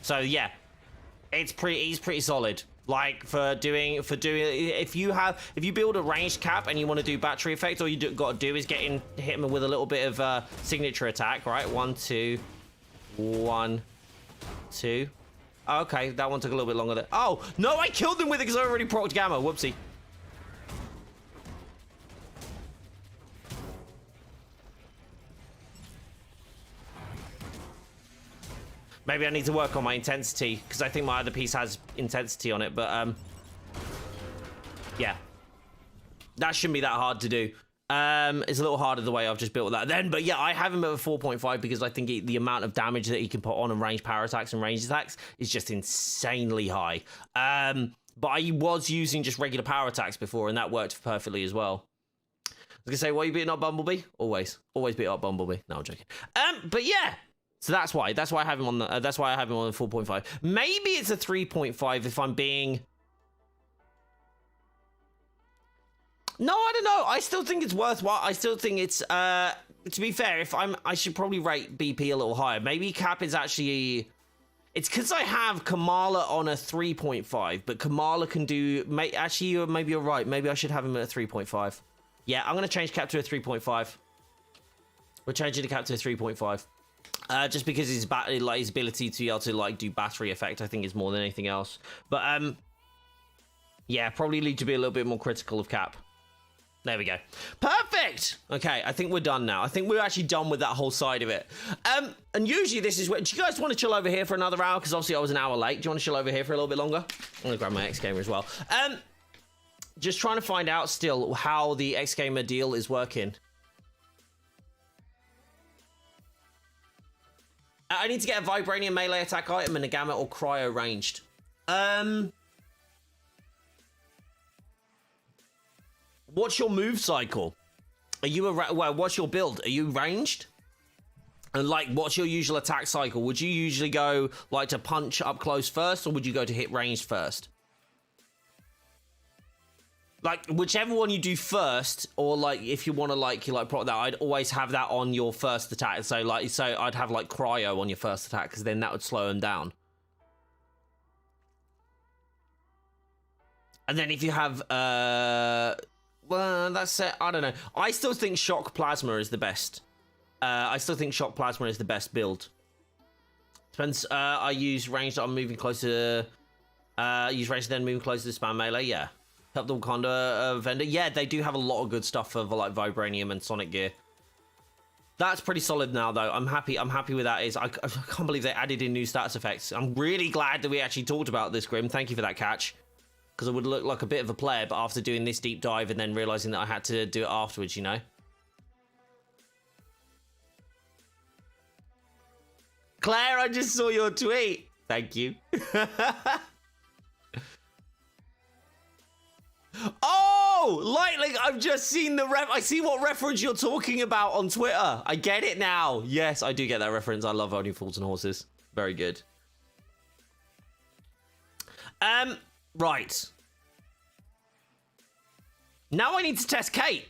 [SPEAKER 1] So yeah, he's pretty solid. Like for doing if you build a ranged cap and you want to do battery effect, all you got to do is hit him with a little bit of signature attack, right? 1 2 1 2. Oh, okay, that one took a little bit longer. Oh no, I killed him with it because I already procced Gamma. Whoopsie. Maybe I need to work on my intensity, because I think my other piece has intensity on it, but, yeah. That shouldn't be that hard to do. It's a little harder the way I've just built that then, but yeah, I have him at a 4.5 because I think the amount of damage that he can put on range power attacks and range attacks is just insanely high. But I was using just regular power attacks before, and that worked perfectly as well. I was gonna say, why are you beating up Bumblebee? Always beat up Bumblebee. No, I'm joking. But yeah. So that's why I have him on the 4.5. Maybe it's a 3.5 if I'm being. No, I don't know. I still think it's worthwhile. I still think it's to be fair, I should probably rate BP a little higher. Maybe Cap is actually. It's because I have Kamala on a 3.5, but Kamala can do. Actually, maybe you're right. Maybe I should have him at a 3.5. Yeah, I'm gonna change Cap to a 3.5. We're changing the Cap to a 3.5. Just because his ability to be able to like do battery effect, I think, is more than anything else. But yeah, probably need to be a little bit more critical of Cap. There we go. Perfect. Okay, I think we're done now. I think we're actually done with that whole side of it. And usually this is where. Do you guys want to chill over here for another hour? Because obviously I was an hour late. Do you want to chill over here for a little bit longer? I'm gonna grab my X Gamer as well. Just trying to find out still how the X Gamer deal is working. I need to get a Vibranium melee attack item and a Gamma or Cryo ranged. What's your move cycle? Are you what's your build? Are you ranged? And like, what's your usual attack cycle? Would you usually go like to punch up close first, or would you go to hit ranged first? Like, whichever one you do first, or like if you want to like prop that, I'd always have that on your first attack. So I'd have like Cryo on your first attack, because then that would slow them down. And then if you have that's it. I don't know. I still think Shock Plasma is the best. I still think Shock Plasma is the best build. Depends. I use range that I'm moving closer. Use range then moving closer to spam melee. Yeah. Help the Wakanda vendor. Yeah, they do have a lot of good stuff for like Vibranium and Sonic gear. That's pretty solid now, though. I'm happy. I'm happy with that. I can't believe they added in new status effects. I'm really glad that we actually talked about this, Grim. Thank you for that catch. Because I would look like a bit of a player, but after doing this deep dive and then realizing that I had to do it afterwards, you know. Claire, I just saw your tweet. Thank you. Oh, Lightling, I've just seen the I see what reference you're talking about on Twitter. I get it now. Yes, I do get that reference. I love Only Fools and Horses. Very good. Right. Now I need to test Kate.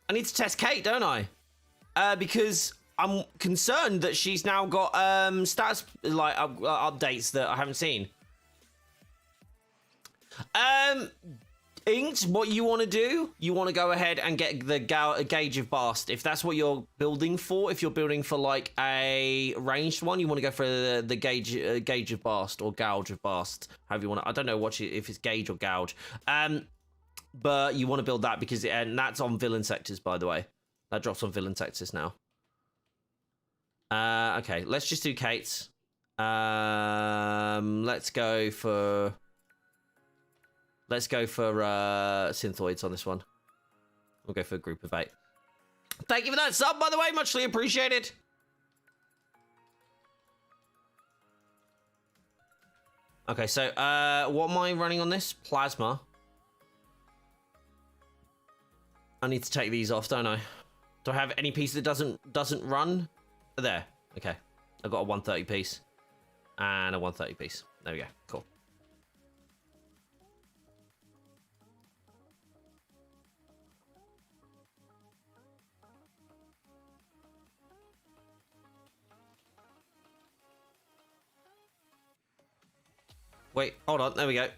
[SPEAKER 1] I need to test Kate, don't I? Because I'm concerned that she's now got stats like updates that I haven't seen. Inked, what you want to do, you want to go ahead and get the Gauge of Bast. If that's what you're building for, if you're building for like a ranged one, you want to go for the Gauge of Bast or Gouge of Bast, however you want to. I don't know if it's Gauge or Gouge. But you want to build that because and that's on villain sectors, by the way. That drops on villain sectors now. Okay, let's just do Kate's. Let's go for Synthoids on this one. We'll go for a group of 8. Thank you for that sub, by the way. Muchly appreciated. Okay, so what am I running on this? Plasma. I need to take these off, don't I? Do I have any piece that doesn't run? There. Okay. I've got a 130 piece. And a 130 piece. There we go. Cool. Wait, hold on. There we go.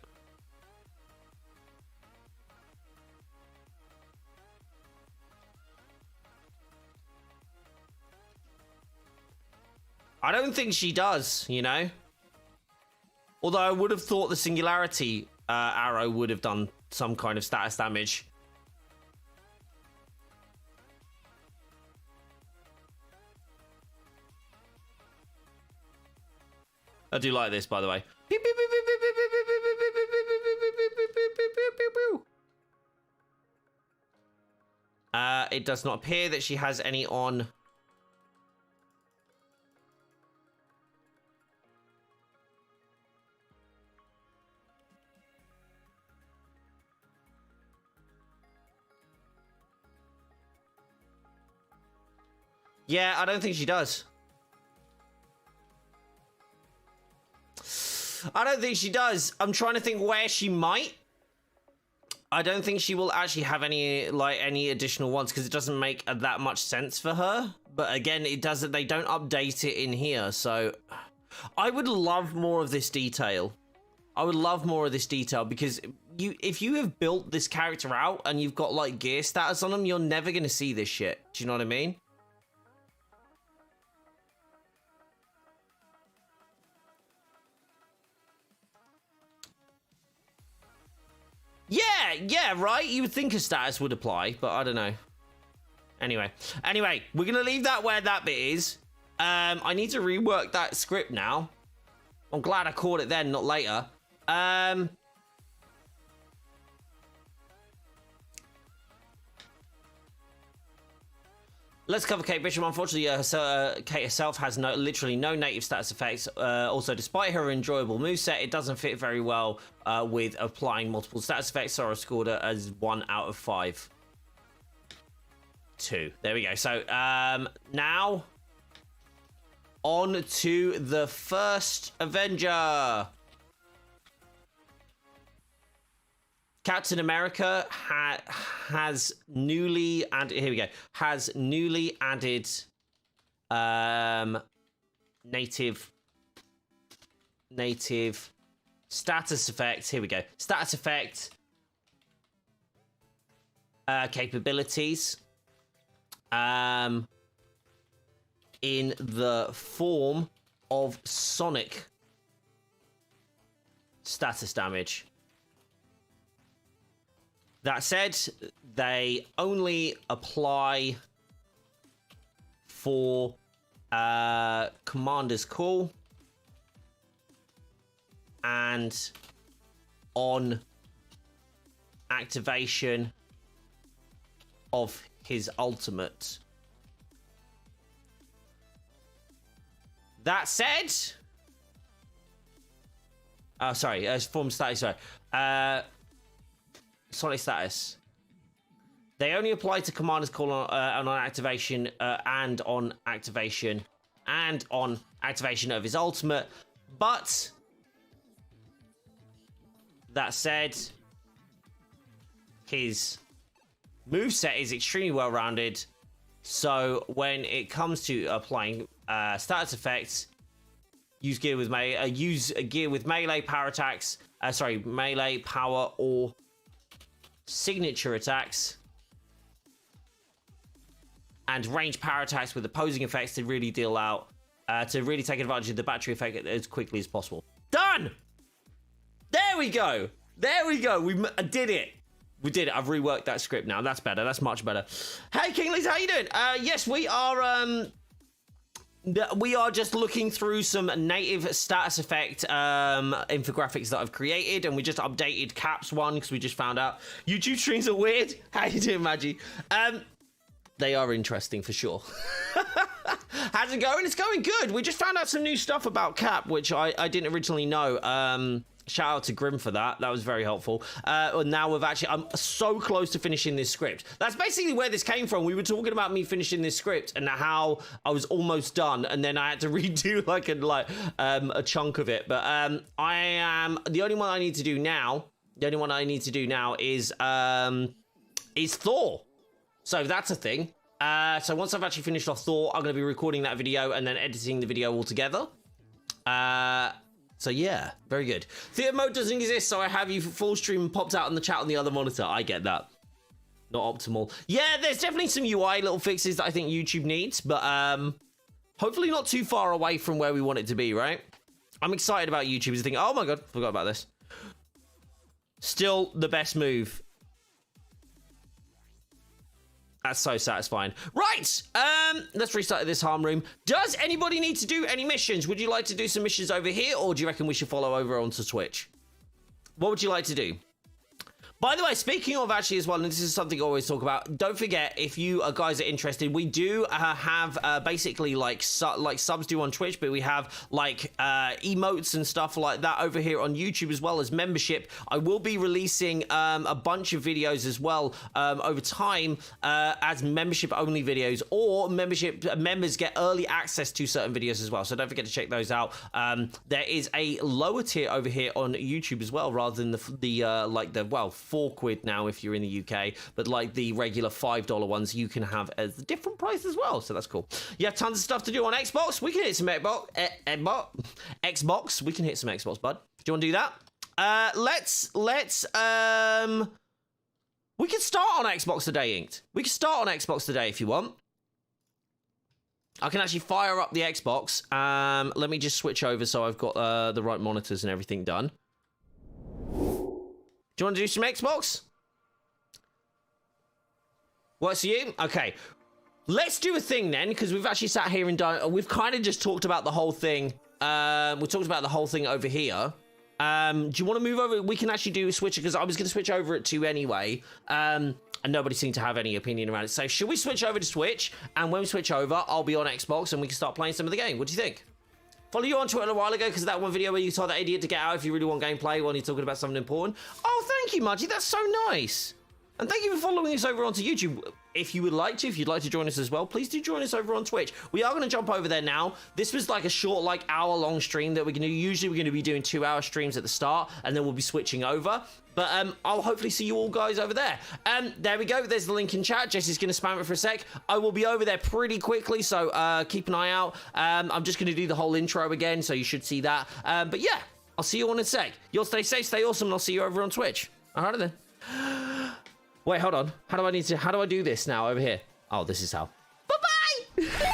[SPEAKER 1] I don't think she does, you know? Although I would have thought the Singularity arrow would have done some kind of status damage. I do like this, by the way. It does not appear that she has any on. Yeah, I don't think she does. I don't think she does. I'm trying to think where she might. I don't think she will actually have any additional ones because it doesn't make that much sense for her. But again, it doesn't. They don't update it in here, so I would love more of this detail. I would love more of this detail because if you have built this character out and you've got like gear status on them, you're never gonna see this shit. Do you know what I mean? Yeah, right? You would think a status would apply, but I don't know. Anyway, we're going to leave that where that bit is. I need to rework that script now. I'm glad I caught it then, not later. Let's cover Kate Bishop. Unfortunately, Kate herself has literally no native status effects. Also, despite her enjoyable moveset, it doesn't fit very well with applying multiple status effects, so I scored her as 1 out of 5. 2. There we go. So, now, on to the first Avenger. Captain America has newly added. Here we go. Has newly added native status effect. Here we go. Status effect. capabilities in the form of sonic status damage. That said, they only apply for Commander's Call and on activation of his ultimate. That said, form status, Sonic status. They only apply to Commander's Call on activation and on activation of his ultimate. But that said, his moveset is extremely well-rounded. So when it comes to applying status effects, use gear with melee power attacks. Melee power or signature attacks, and range power attacks with opposing effects to really deal out, to really take advantage of the battery effect as quickly as possible. Done! There we go! There we go! We did it! We did it. I've reworked that script now. That's better. That's much better. Hey, Kingley's, how you doing? Yes, we are just looking through some native status effect infographics that I've created, and we just updated Cap's one because we just found out YouTube streams are weird. How you doing, Maggie? They are interesting for sure. How's it going? It's going good. We just found out some new stuff about Cap, which I didn't originally know. Shout out to Grim for that. That was very helpful. Now I'm so close to finishing this script. That's basically where this came from. We were talking about me finishing this script and how I was almost done, and then I had to redo a chunk of it. But I am the only one I need to do now. The only one I need to do now is Thor. So that's a thing. So once I've actually finished off Thor, I'm going to be recording that video and then editing the video all together. So yeah, very good. Theater mode doesn't exist, so I have you full stream popped out on the chat on the other monitor. I get that. Not optimal. Yeah, there's definitely some UI little fixes that I think YouTube needs, but hopefully not too far away from where we want it to be, right? I'm excited about YouTubers thinking, oh my god, forgot about this. Still the best move. That's so satisfying. Right, let's restart this harm room. Does anybody need to do any missions? Would you like to do some missions over here, or do you reckon we should follow over onto Twitch? What would you like to do? By the way, speaking of actually as well, and this is something I always talk about, don't forget, if you guys are interested, we do have basically like subs do on Twitch, but we have like emotes and stuff like that over here on YouTube, as well as membership. I will be releasing a bunch of videos as well over time as membership only videos, or members get early access to certain videos as well. So don't forget to check those out. There is a lower tier over here on YouTube as well, rather than the £4 now if you're in the UK, but like the regular $5 ones you can have at a different price as well, so that's cool. You have tons of stuff to do on Xbox. We can hit some Xbox. We can hit some Xbox, bud. Do you want to do that? We can start on Xbox today, Inked. We can start on Xbox today if you want. I can actually fire up the Xbox. Let me just switch over so I've got the right monitors and everything done. Do you want to do some Xbox? Works for you? Okay. Let's do a thing then, because we've actually sat here and done... We've kind of just talked about the whole thing. We talked about the whole thing over here. Do you want to move over? We can actually do a switch, because I was going to switch over it to anyway. And nobody seemed to have any opinion around it. So should we switch over to Switch? And when we switch over, I'll be on Xbox and we can start playing some of the game. What do you think? Follow you on Twitter a while ago because of that one video where you told that idiot to get out if you really want gameplay when you're talking about something important. Oh, thank you, Mudgy. That's so nice. And thank you for following us over onto YouTube. If you would like to, if you'd like to join us as well, please do join us over on Twitch. We are going to jump over there now. This was like a short, like hour-long stream that we're going to usually we're going to be doing 2-hour streams at the start, and then we'll be switching over. But I'll hopefully see you all guys over there. There we go. There's the link in chat. Jesse's going to spam it for a sec. I will be over there pretty quickly, so keep an eye out. I'm just going to do the whole intro again, so you should see that. But yeah, I'll see you all in a sec. You'll stay safe, stay awesome, and I'll see you over on Twitch. All right then. Wait, hold on. How do I do this now over here? Oh, this is how. Bye-bye!